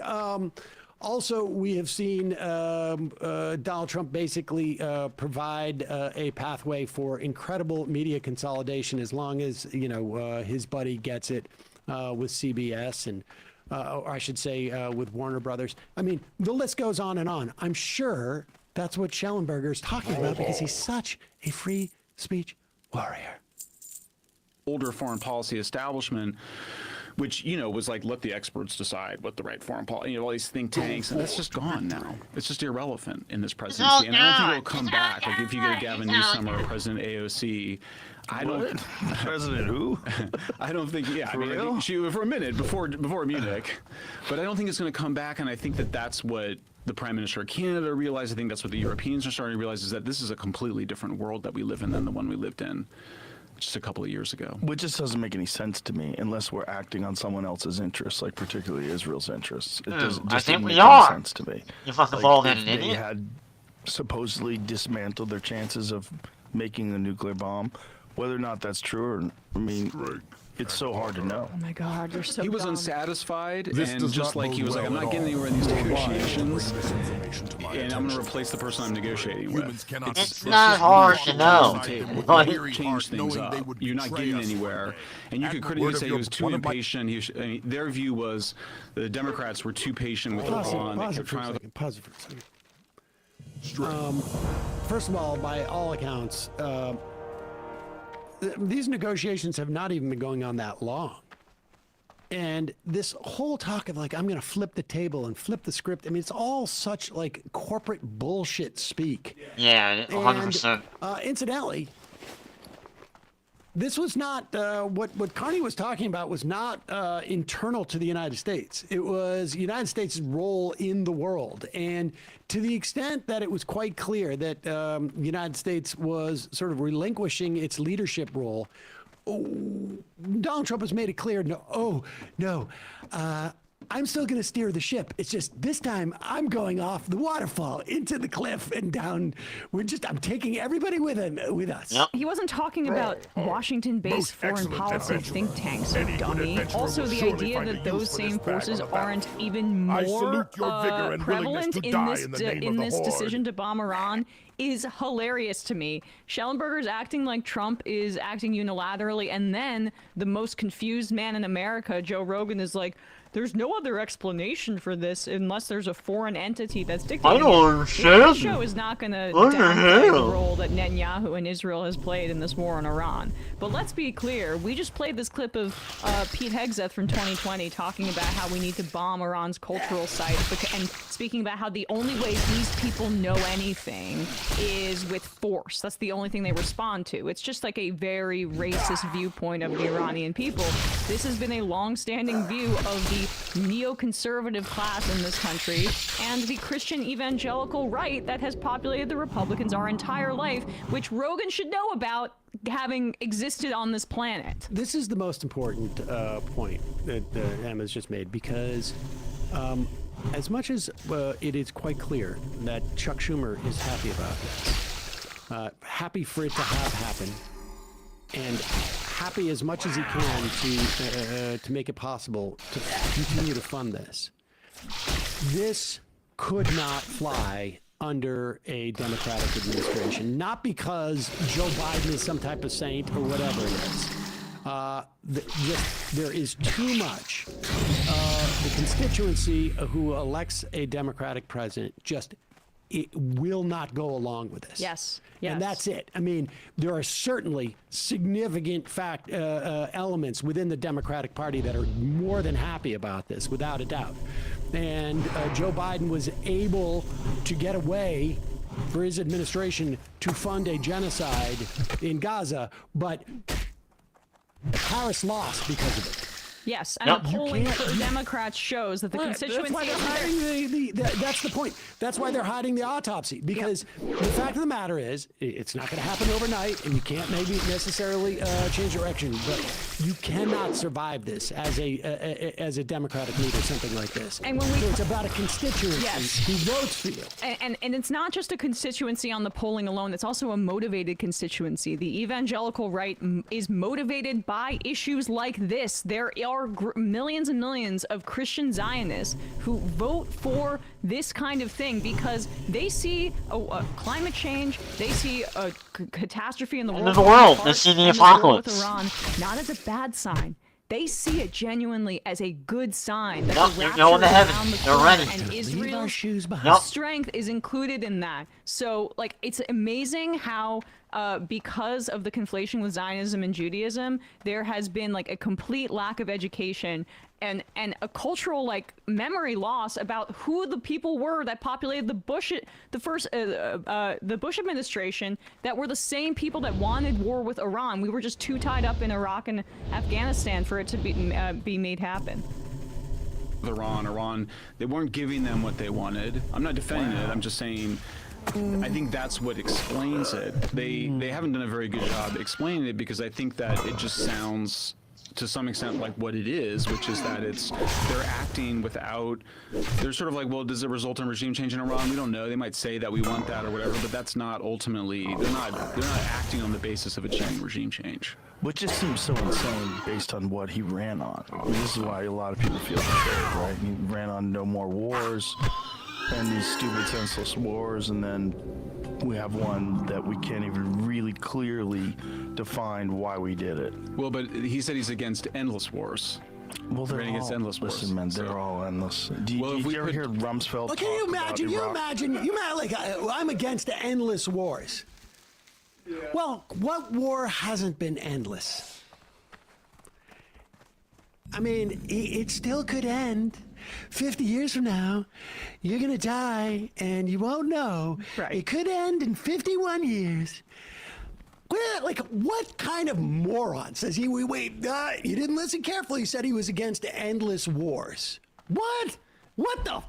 S12: also, we have seen Donald Trump basically provide a pathway for incredible media consolidation as long as, you know, his buddy gets it with CBS and, or I should say, with Warner Brothers. I mean, the list goes on and on. I'm sure that's what Schellenberger is talking about because he's such a free speech warrior.
S3: Older foreign policy establishment, which, you know, was like, let the experts decide what the right foreign policy, you know, all these think tanks, and that's just gone now. It's just irrelevant in this presidency. And I don't think it'll come back. Like, if you get a Gavin Newsom or President AOC, I don't.
S13: President who?
S3: I don't think. Yeah,
S13: For
S3: I mean,
S13: real?
S3: she for a minute before Munich, but I don't think it's going to come back. And I think that that's what the Prime Minister of Canada realized. I think that's what the Europeans are starting to realize, is that this is a completely different world that we live in than the one we lived in just a couple of years ago.
S13: Which just doesn't make any sense to me unless we're acting on someone else's interests, like particularly Israel's interests. It doesn't
S1: I
S13: just
S1: think
S13: doesn't
S1: we
S13: make any
S1: are.
S13: sense to me.
S1: You fucking
S13: Like,
S1: bald
S13: if
S1: headed
S13: they
S1: idiot.
S13: had supposedly dismantled their chances of making a nuclear bomb, whether or not that's true, or I mean, it's so hard to know.
S14: Oh my God, you're so
S3: He was
S14: dumb.
S3: unsatisfied,
S6: This
S3: and
S6: does
S3: just
S6: not
S3: like he
S6: bode
S3: was like, I'm
S6: well
S3: not
S6: at
S3: getting
S6: all.
S3: anywhere in these
S6: Why
S3: negotiations,
S6: bring this information to my
S3: and I'm going to
S6: attention?
S3: replace the person I'm negotiating
S6: Humans
S3: with.
S6: cannot
S1: It's
S6: be
S1: not
S6: trusted.
S1: hard to
S6: We
S1: know.
S6: decide them with
S1: Like-
S6: a weary
S3: Change
S6: heart,
S3: things
S6: knowing
S3: up.
S6: they would
S3: You're not
S6: betray
S3: getting
S6: us
S3: anywhere,
S6: one day.
S3: and you
S6: At
S3: could
S6: the
S3: critically
S6: word
S3: say
S6: of
S3: he was too
S6: one of my-
S3: impatient. I mean, their view was the Democrats were too patient with Iran. They
S12: Pause it
S3: kept
S12: for a
S3: trying to.
S12: second. Pause it for a second. First of all, by all accounts, these negotiations have not even been going on that long. And this whole talk of like, I'm going to flip the table and flip the script. I mean, it's all such like corporate bullshit speak.
S1: Yeah, 100%.
S12: And incidentally, this was not what Carney was talking about was not internal to the United States. It was the United States' role in the world. And to the extent that it was quite clear that the United States was sort of relinquishing its leadership role, Donald Trump has made it clear, I'm still going to steer the ship. It's just this time I'm going off the waterfall into the cliff and down. I'm taking everybody with us.
S1: Yep.
S14: He wasn't talking about Washington-based
S6: Most
S14: foreign
S6: excellent
S14: policy
S6: adventurer.
S14: think tanks,
S6: Any good
S14: dummy.
S6: adventurer
S14: Also,
S6: will
S14: the
S6: surely
S14: idea
S6: find a
S14: that
S6: use
S14: those
S6: for
S14: same
S6: this bag
S14: forces
S6: on the
S14: aren't
S6: battlefield.
S14: even
S6: I
S14: more
S6: salute your vigor and willingness
S14: prevalent
S6: to
S14: in
S6: die
S14: this
S6: in the name of the
S14: this
S6: Horde.
S14: decision to bomb Iran is hilarious to me. Schellenberger's acting like Trump is acting unilaterally, and then the most confused man in America, Joe Rogan, is like, there's no other explanation for this unless there's a foreign entity that's dictating
S1: I don't
S14: it.
S1: understand.
S14: This show is not going to
S1: What the
S14: downplay the
S1: hell?
S14: role that Netanyahu and Israel has played in this war on Iran. But let's be clear, we just played this clip of Pete Hegseth from 2020 talking about how we need to bomb Iran's cultural sites and speaking about how the only way these people know anything is with force. That's the only thing they respond to. It's just like a very racist viewpoint of the Iranian people. This has been a long-standing view of the neoconservative class in this country and the Christian evangelical right that has populated the Republicans our entire life, which Rogan should know about, having existed on this planet.
S12: This is the most important point that Emma's just made, because as much as it is quite clear that Chuck Schumer is happy about this, happy for it to have happened, and happy as much as he can to make it possible to continue to fund this. This could not fly under a Democratic administration, not because Joe Biden is some type of saint or whatever it is. There is too much. The constituency who elects a Democratic president it will not go along with this.
S14: Yes.
S12: And that's it. I mean, there are certainly significant elements within the Democratic Party that are more than happy about this, without a doubt. And Joe Biden was able to get away for his administration to fund a genocide in Gaza, but Harris lost because of it.
S14: Yes, and the polling for Democrats shows that the constituency.
S12: That's why they're hiding that's the point. That's why they're hiding the autopsy, because the fact of the matter is, it's not going to happen overnight, and you can't maybe necessarily change direction, but you cannot survive this as a Democratic leader, something like this. And when so it's about a constituency who votes for you.
S14: And it's not just a constituency on the polling alone, it's also a motivated constituency. The evangelical right is motivated by issues like this. There are millions and millions of Christian Zionists who vote for this kind of thing because they see a climate change, they see a catastrophe in the world.
S1: They see the apocalypse.
S14: With Iran, not as a bad sign. They see it genuinely as a good sign that the
S1: you're going to heaven.
S14: They're
S1: ready.
S14: And Israel's strength is included in that. So, like, it's amazing how, because of the conflation with Zionism and Judaism, there has been like a complete lack of education and a cultural like memory loss about who the people were that populated the Bush administration, that were the same people that wanted war with Iran. We were just too tied up in Iraq and Afghanistan for it to be made happen.
S3: Iran, they weren't giving them what they wanted. I'm not defending it. I'm just saying, I think that's what explains it. They haven't done a very good job explaining it, because I think that it just sounds to some extent like what it is, which is that they're acting without, they're sort of like, well, does it result in regime change in Iran? We don't know. They might say that we want that or whatever, but that's not ultimately, they're not acting on the basis of achieving regime change.
S13: Which just seems so insane based on what he ran on. I mean, this is why a lot of people feel betrayed, right? He ran on no more wars and these stupid, senseless wars, and then we have one that we can't even really clearly define why we did it.
S3: Well, but he said he's against endless wars.
S13: Well, they're
S3: against
S13: all,
S3: endless wars.
S13: listen, man, they're all endless. Did you ever hear Rumsfeld talk
S12: can you imagine?
S13: about Iraq?
S12: Like I'm against endless wars. Yeah. Well, what war hasn't been endless? I mean, it still could end. 50 years from now, you're going to die and you won't know. Right. It could end in 51 years. What kind of moron says he, wait, you didn't listen carefully. He said he was against endless wars. What? What the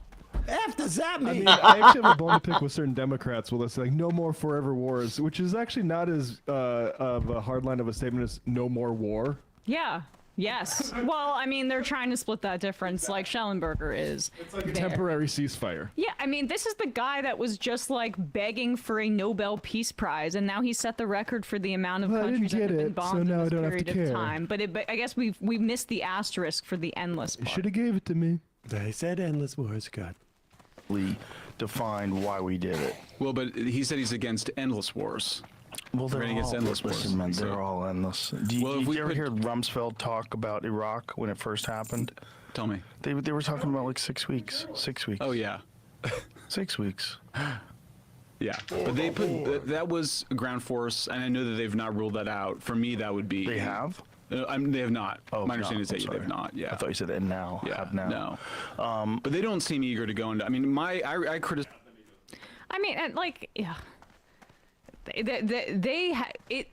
S12: F does that mean?
S15: I mean, I actually have a bone to pick with certain Democrats. Well, it's like no more forever wars, which is actually not as of a hard line of a statement as no more war.
S14: Yeah. Yes. Well, I mean, they're trying to split that difference like Schellenberger is.
S15: It's like a temporary ceasefire.
S14: Yeah, I mean, this is the guy that was just like begging for a Nobel Peace Prize, and now he set the record for the amount of countries that have been bombed in this period of time. But I guess we've missed the asterisk for the endless part.
S15: You should have gave it to me.
S12: They said endless wars, God.
S13: We defined why we did it.
S3: Well, but he said he's against endless wars.
S13: Well, they're all endless. Listen, man, they're all endless. Did you ever hear Rumsfeld talk about Iraq when it first happened?
S3: Tell me.
S13: They were talking about like 6 weeks. 6 weeks.
S3: Oh yeah.
S13: 6 weeks.
S3: Yeah, but they put that was ground force, and I know that they've not ruled that out. For me, that would be.
S13: They have.
S3: They have not.
S13: Oh,
S3: my understanding is that they've not. Yeah.
S13: I thought you said and now.
S3: Yeah.
S13: Have now.
S3: No. But they don't seem eager to go into. I mean, I criticize.
S14: I mean, like, yeah.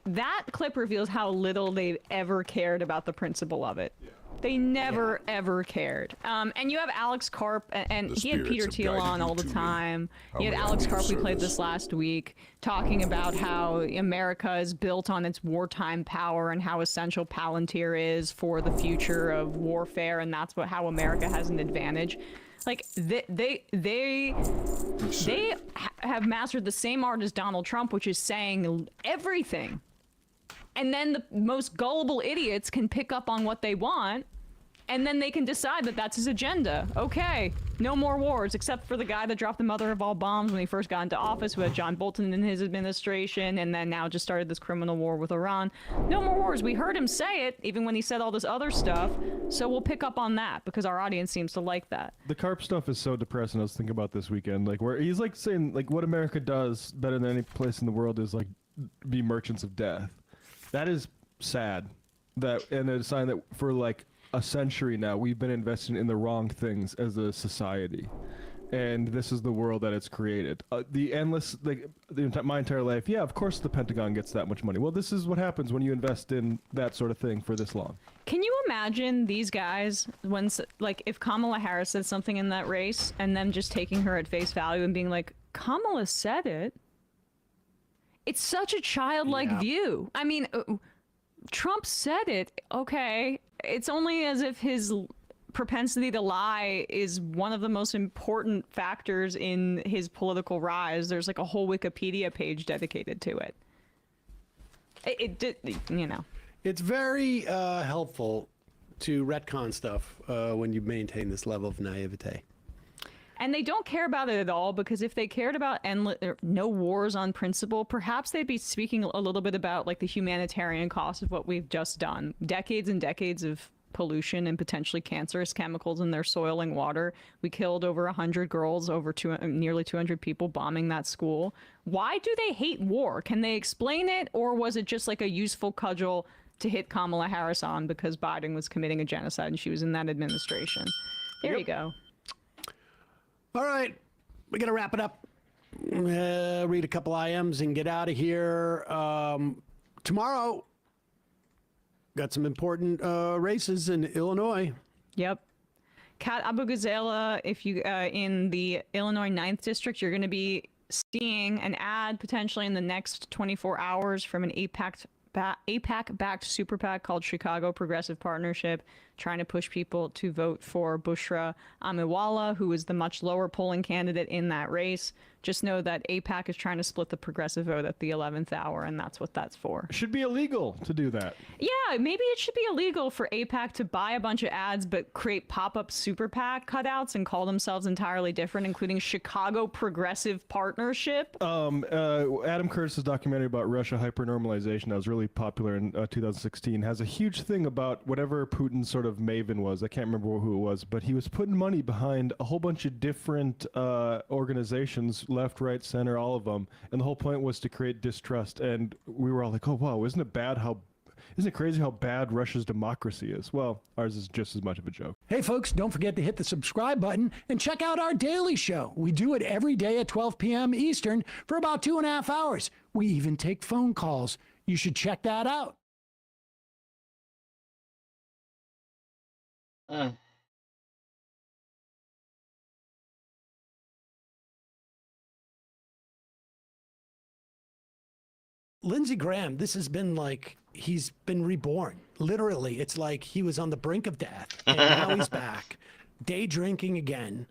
S14: That clip reveals how little they've ever cared about the principle of it. Yeah. They never ever cared. And you have Alex Karp, and he had Peter Thiel on all the time. He had Alex Karp, we played this last week, talking about how America is built on its wartime power and how essential Palantir is for the future of warfare, and that's how America has an advantage. Like, they have mastered the same art as Donald Trump, which is saying everything. And then the most gullible idiots can pick up on what they want, and then they can decide that that's his agenda. Okay, no more wars, except for the guy that dropped the mother of all bombs when he first got into office, who had John Bolton in his administration, and then now just started this criminal war with Iran. No more wars. We heard him say it, even when he said all this other stuff, so we'll pick up on that, because our audience seems to like that.
S15: The Karp stuff is so depressing. I was thinking about this weekend, like, where he's like saying, like, what America does better than any place in the world is, like, be merchants of death. That is sad. And a sign that for like a century now we've been investing in the wrong things as a society. and this is the world that it's created. The endless, my entire life, yeah, of course the Pentagon gets that much money. Well, this is what happens when you invest in that sort of thing for this long.
S14: Can you imagine these guys when, like, if Kamala Harris said something in that race and them just taking her at face value and being like, Kamala said it? It's such a childlike view. I mean, Trump said it, okay. It's only as if his propensity to lie is one of the most important factors in his political rise. There's like a whole Wikipedia page dedicated to it. You know.
S12: It's very helpful to retcon stuff when you maintain this level of naivete.
S14: And they don't care about it at all, because if they cared about no wars on principle, perhaps they'd be speaking a little bit about like the humanitarian cost of what we've just done. Decades and decades of pollution and potentially cancerous chemicals in their soil and water. We killed over 100 girls, nearly 200 people bombing that school. Why do they hate war? Can they explain it? Or was it just like a useful cudgel to hit Kamala Harris on because Biden was committing a genocide and she was in that administration? There you go.
S12: All right, we got to wrap it up. Read a couple IMs and get out of here. Tomorrow, got some important races in Illinois.
S14: Yep. Kat Abu-Ghazala, if you in the Illinois 9th District, you're going to be seeing an ad potentially in the next 24 hours from an AIPAC-backed super PAC called Chicago Progressive Partnership, trying to push people to vote for Bushra Amiwala, who is the much lower polling candidate in that race. Just know that AIPAC is trying to split the progressive vote at the 11th hour, and that's what that's for.
S15: It should be illegal to do that.
S14: Yeah, maybe it should be illegal for AIPAC to buy a bunch of ads but create pop-up super PAC cutouts and call themselves entirely different, including Chicago Progressive Partnership.
S15: Adam Curtis's documentary about Russia hypernormalization that was really popular in 2016 has a huge thing about whatever Putin's sort of maven was. I can't remember who it was, but he was putting money behind a whole bunch of different organizations, left, right, center, all of them, and the whole point was to create distrust. And we were all like, oh wow, isn't it crazy how bad Russia's democracy is? Well, ours is just as much of a joke.
S12: Hey folks, don't forget to hit the subscribe button and check out our daily show. We do it every day at 12 p.m. Eastern for about 2.5 hours. We even take phone calls. You should check that out. Lindsey Graham, this has been like, he's been reborn. Literally, it's like he was on the brink of death, and now he's back, day drinking again.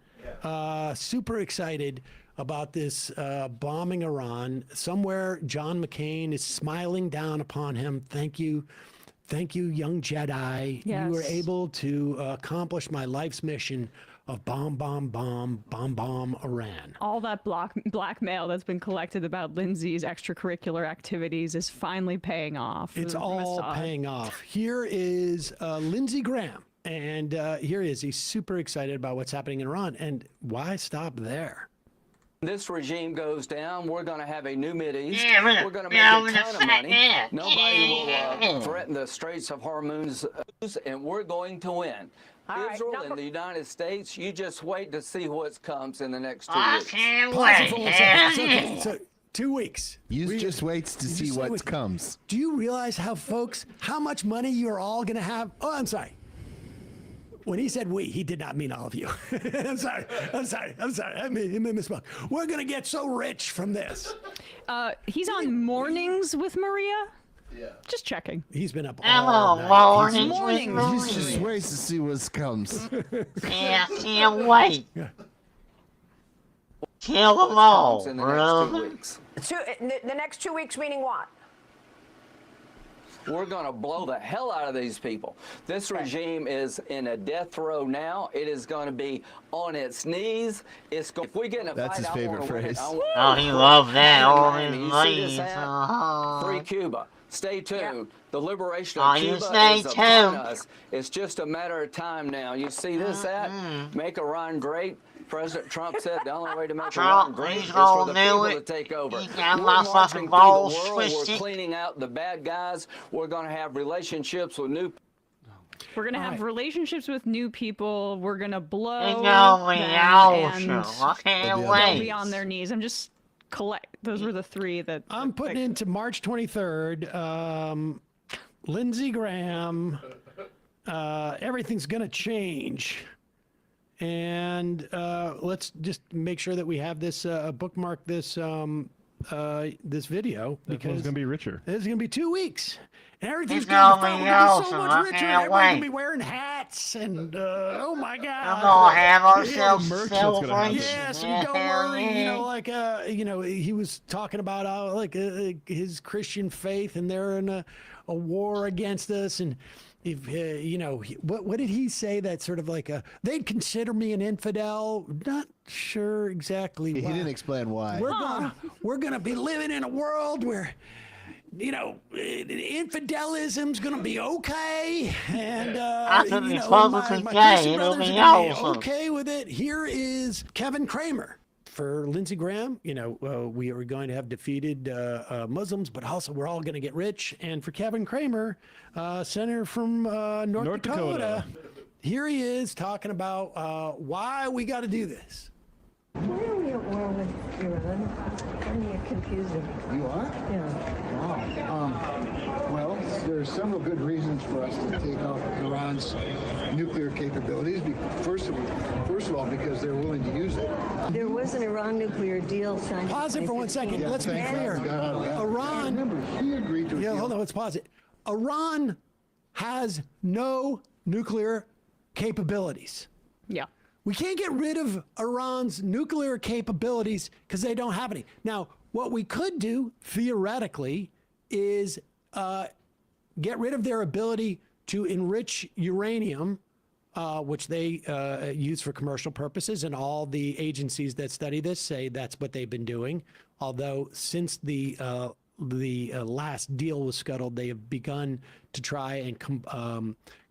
S12: Super excited about this bombing Iran. Somewhere, John McCain is smiling down upon him. Thank you, young Jedi.
S14: Yes.
S12: You were able to accomplish my life's mission of bomb Iran.
S14: All that blackmail that's been collected about Lindsay's extracurricular activities is finally paying off.
S12: It's all paying off. Here is Lindsey Graham, and here he is. He's super excited about what's happening in Iran. And why stop there?
S16: This regime goes down, we're going to have a new Mideast. We're going to make
S1: Yeah,
S16: a ton of money. Nobody will threaten the Straits of Hormuz, and we're going to win. Israel and the United States, you just wait to see what comes in the next 2 weeks.
S1: Can't
S12: Pause it for
S1: wait.
S12: 1 second. So 2 weeks.
S17: You just waits to see what comes.
S12: Do you realize how much money you're all going to have? Oh, I'm sorry. When he said we, he did not mean all of you. I'm sorry. I misspoke. We're going to get so rich from this.
S14: He's on Mornings with Maria? Yeah. Just checking.
S12: He's been up all night.
S17: He just waits to see what comes.
S1: Yeah, can't wait. Kill them all,
S16: In the
S1: bro.
S16: next 2 weeks.
S18: The next 2 weeks meaning what?
S16: We're going to blow the hell out of these people. This regime is in a death row now. It is going to be on its knees. If we get in a
S17: That's
S16: fight,
S17: his favorite phrase.
S1: Oh, he loved that. All his
S16: You see
S1: ladies.
S16: this ad? Free Cuba. Stay tuned. The liberation
S1: Oh,
S16: of
S1: you
S16: Cuba
S1: stay
S16: is upon
S1: tuned.
S16: us. It's just a matter of time now. You see this ad? Make Iran great. President Trump said the only way to make Iran great is for the people to take over.
S1: He got
S16: We're
S1: my
S16: marching
S1: fucking
S16: through the
S1: balls
S16: world. We're
S1: twisted.
S16: cleaning out the bad guys. We're going to have relationships with new
S14: We're gonna have relationships with new people. We're gonna blow
S1: It's
S14: them,
S1: only
S14: and
S1: I can't
S14: they'll
S1: wait.
S14: be on their knees. I'm just Those were the three that
S12: I'm putting into March 23rd. Lindsey Graham. Everything's gonna change, and let's just make sure that we have this bookmark this this video because
S15: it's gonna be richer.
S12: It's gonna be 2 weeks. And everything's
S1: It's
S12: gonna
S1: only
S12: be so
S1: awesome.
S12: much
S1: I
S12: richer.
S1: can't
S12: And everybody's gonna
S1: wait.
S12: be wearing hats, and oh my god,
S1: I'm gonna have ourselves
S15: merch that's gonna happen.
S1: celebration.
S12: yes, and don't worry, you know, he was talking about his Christian faith, and they're in a war against us, and if what did he say? That sort of like they'd consider me an infidel. Not sure exactly.
S17: He
S12: why.
S17: didn't explain why.
S12: We're gonna be living in a world where, infidelism's gonna be okay, and
S1: I can be
S12: my
S1: publicly gay,
S12: Christian
S1: it'll
S12: brothers
S1: be
S12: are gonna be
S1: awesome.
S12: okay with it. Here is Kevin Kramer. For Lindsey Graham, we are going to have defeated Muslims, but also we're all going to get rich. And for Kevin Kramer, senator from North Dakota, here he is talking about why we got to do this.
S18: Why are we at war with Iran? I find it confusing.
S19: You are?
S18: Yeah.
S19: Wow. Well, there are several good reasons for us to take out Iran's nuclear capabilities. First of all, because they're willing to use it.
S18: There was an Iran nuclear deal signed.
S12: Pause it for 1 second. Let's be clear. Iran.
S19: Remember, he agreed to a deal.
S12: Hold on. Let's pause it. Iran has no nuclear capabilities.
S14: Yeah.
S12: We can't get rid of Iran's nuclear capabilities because they don't have any. Now, what we could do, theoretically, is get rid of their ability to enrich uranium, which they use for commercial purposes, and all the agencies that study this say that's what they've been doing. Although since the last deal was scuttled, they have begun to try and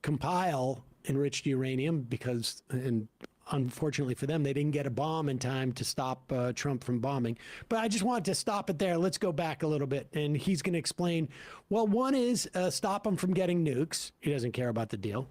S12: compile enriched uranium because, and unfortunately for them, they didn't get a bomb in time to stop Trump from bombing. But I just wanted to stop it there. Let's go back a little bit. And he's going to explain, well, one is stop them from getting nukes. He doesn't care about the deal.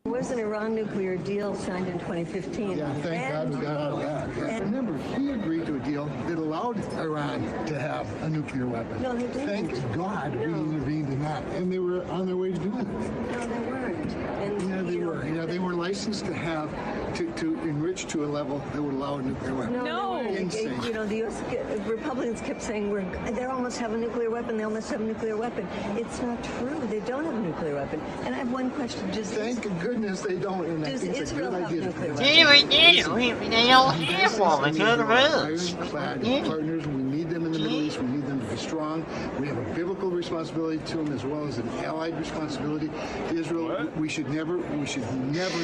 S18: There was an Iran nuclear deal signed in 2015.
S19: Yeah, thank God we got out of that. Yeah. Remember, he agreed to a deal that allowed Iran to have a nuclear weapon.
S18: No, they didn't.
S19: Thank God we intervened in that. And they were on their way to doing it.
S18: No, they weren't. And,
S19: Yeah, they were. Yeah, they were licensed to have, to enrich to a level that would allow a nuclear weapon.
S18: No.
S19: Insane.
S18: The U.S. Republicans kept saying they almost have a nuclear weapon. They almost have a nuclear weapon. It's not true. They don't have a nuclear weapon. And I have one question.
S19: Thank goodness they don't. And I
S18: Does
S19: think it's a
S18: Israel
S19: good
S18: have
S19: idea.
S18: nuclear
S1: They don't have one. They could have
S19: Ironclad partners. We need them in the Middle East. We need them to be strong. We have a biblical responsibility to them as well as an allied responsibility to Israel. We should never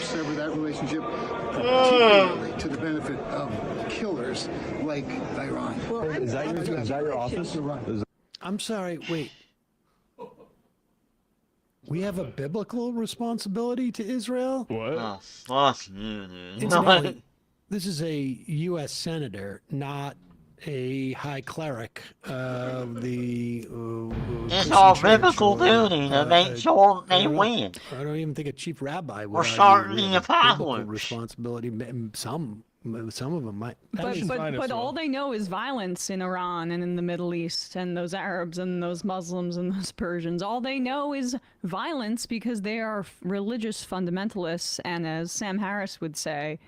S19: sever that relationship, particularly to the benefit of killers like Iran.
S18: Well,
S13: Is that your office?
S12: I'm sorry, wait. We have a biblical responsibility to Israel?
S15: What?
S1: Oh, fuck you, dude.
S12: Incidentally, this is a U.S. senator, not a high cleric of the.
S1: It's our biblical duty to make sure they win.
S12: I don't even think a chief rabbi would.
S1: We're starting
S12: argue we
S1: the
S12: have a biblical
S1: apocalypse.
S12: responsibility. Some of them might.
S14: But all they know is violence in Iran and in the Middle East and those Arabs and those Muslims and those Persians. All they know is violence because they are religious fundamentalists. And as Sam Harris would say,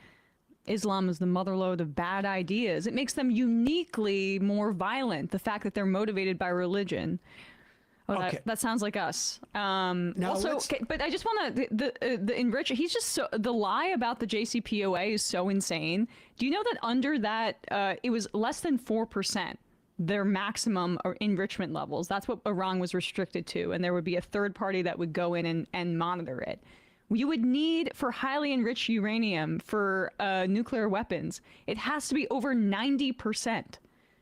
S14: Islam is the motherlode of bad ideas. It makes them uniquely more violent, the fact that they're motivated by religion. Well,
S12: Okay.
S14: that sounds like us. Also, okay, but I just want to the enrich. He's just so, the lie about the JCPOA is so insane. Do you know that under that it was less than 4% their maximum or enrichment levels? That's what Iran was restricted to, and there would be a third party that would go in and monitor it. You would need, for highly enriched uranium for nuclear weapons, it has to be over 90%.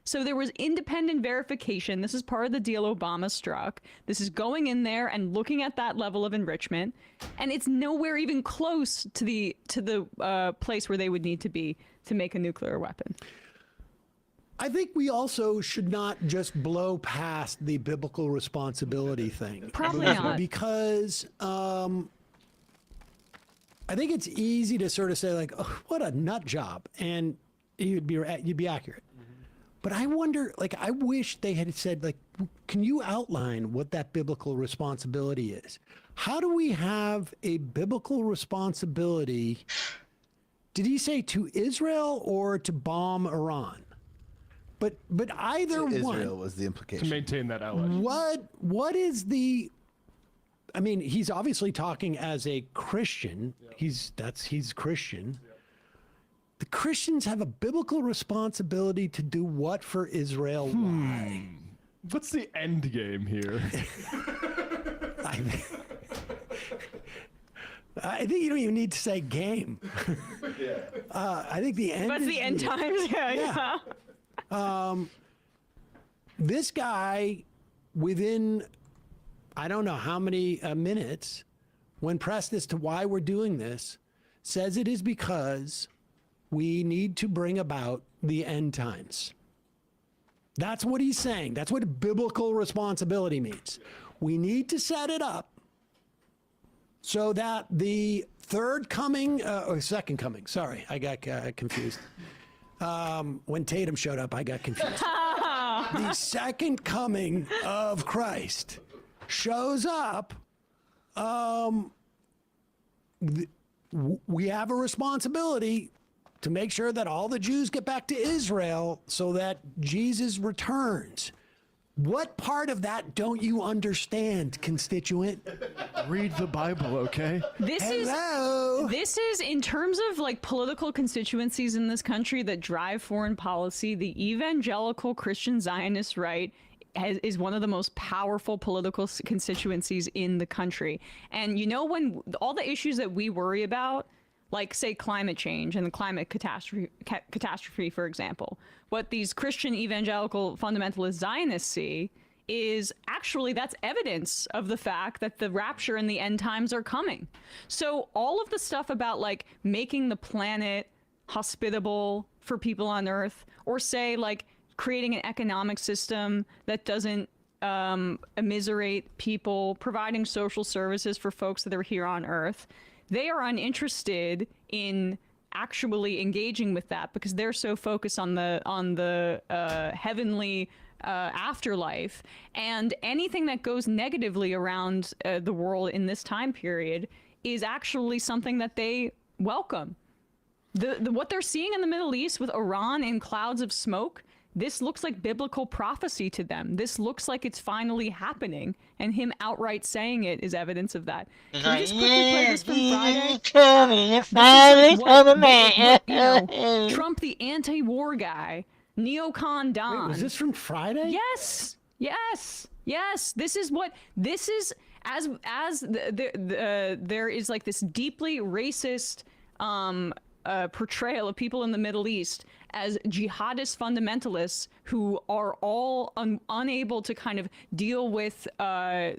S14: So there was independent verification. This is part of the deal Obama struck. This is going in there and looking at that level of enrichment, and it's nowhere even close to the place where they would need to be to make a nuclear weapon.
S12: I think we also should not just blow past the biblical responsibility thing.
S14: Probably not.
S12: Because I think it's easy to sort of say like, oh, what a nut job, and you'd be accurate. But I wonder, like, I wish they had said, like, can you outline what that biblical responsibility is? How do we have a biblical responsibility? Did he say to Israel or to bomb Iran? But either one.
S17: Israel was the implication.
S15: To maintain that ally.
S12: What is the? I mean, he's obviously talking as a Christian. He's Christian. The Christians have a biblical responsibility to do what for Israel? Why?
S15: What's the end game here?
S12: I think you don't even need to say game. I think the end.
S14: What's the end times? Yeah.
S12: This guy, within I don't know how many minutes, when pressed as to why we're doing this, says it is because we need to bring about the end times. That's what he's saying. That's what biblical responsibility means. We need to set it up so that the third coming, or second coming, sorry, I got confused. When Tatum showed up, I got confused. The second coming of Christ shows up. We have a responsibility to make sure that all the Jews get back to Israel so that Jesus returns. What part of that don't you understand, constituent?
S15: Read the Bible, okay?
S14: This is in terms of like political constituencies in this country that drive foreign policy, the evangelical Christian Zionist right is one of the most powerful political constituencies in the country. And you know, when all the issues that we worry about, like say climate change and the climate catastrophe, for example, what these Christian evangelical fundamentalist Zionists see is actually that's evidence of the fact that the rapture and the end times are coming. So all of the stuff about like making the planet hospitable for people on Earth, or say like creating an economic system that doesn't immiserate people, providing social services for folks that are here on Earth, they are uninterested in actually engaging with that because they're so focused on the heavenly afterlife, and anything that goes negatively around the world in this time period is actually something that they welcome. What they're seeing in the Middle East with Iran in clouds of smoke, this looks like biblical prophecy to them. This looks like it's finally happening, and him outright saying it is evidence of that. Can we just quickly play this from Friday? Trump, the anti-war guy, neocon Don.
S12: Wait, was this from Friday?
S14: Yes. This is as there is like this deeply racist portrayal of people in the Middle East as jihadist fundamentalists who are all unable to kind of deal with the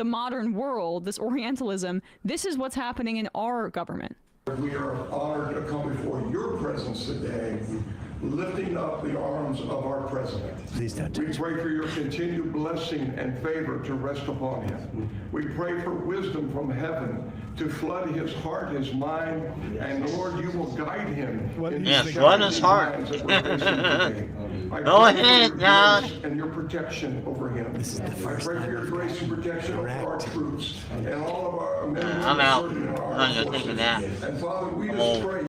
S14: modern world, this Orientalism. This is what's happening in our government.
S7: We are honored to come before your presence today, lifting up the arms of our president.
S12: Please don't
S7: We pray for your continued blessing and favor to rest upon him. We pray for wisdom from heaven to flood his heart, his mind, and Lord, you will guide him.
S1: Flood his heart. Go ahead, God.
S7: And your protection over him. I pray for your grace and protection over our troops and all of our men.
S1: I'm out. I'm not gonna think of that.
S7: And Father, we just pray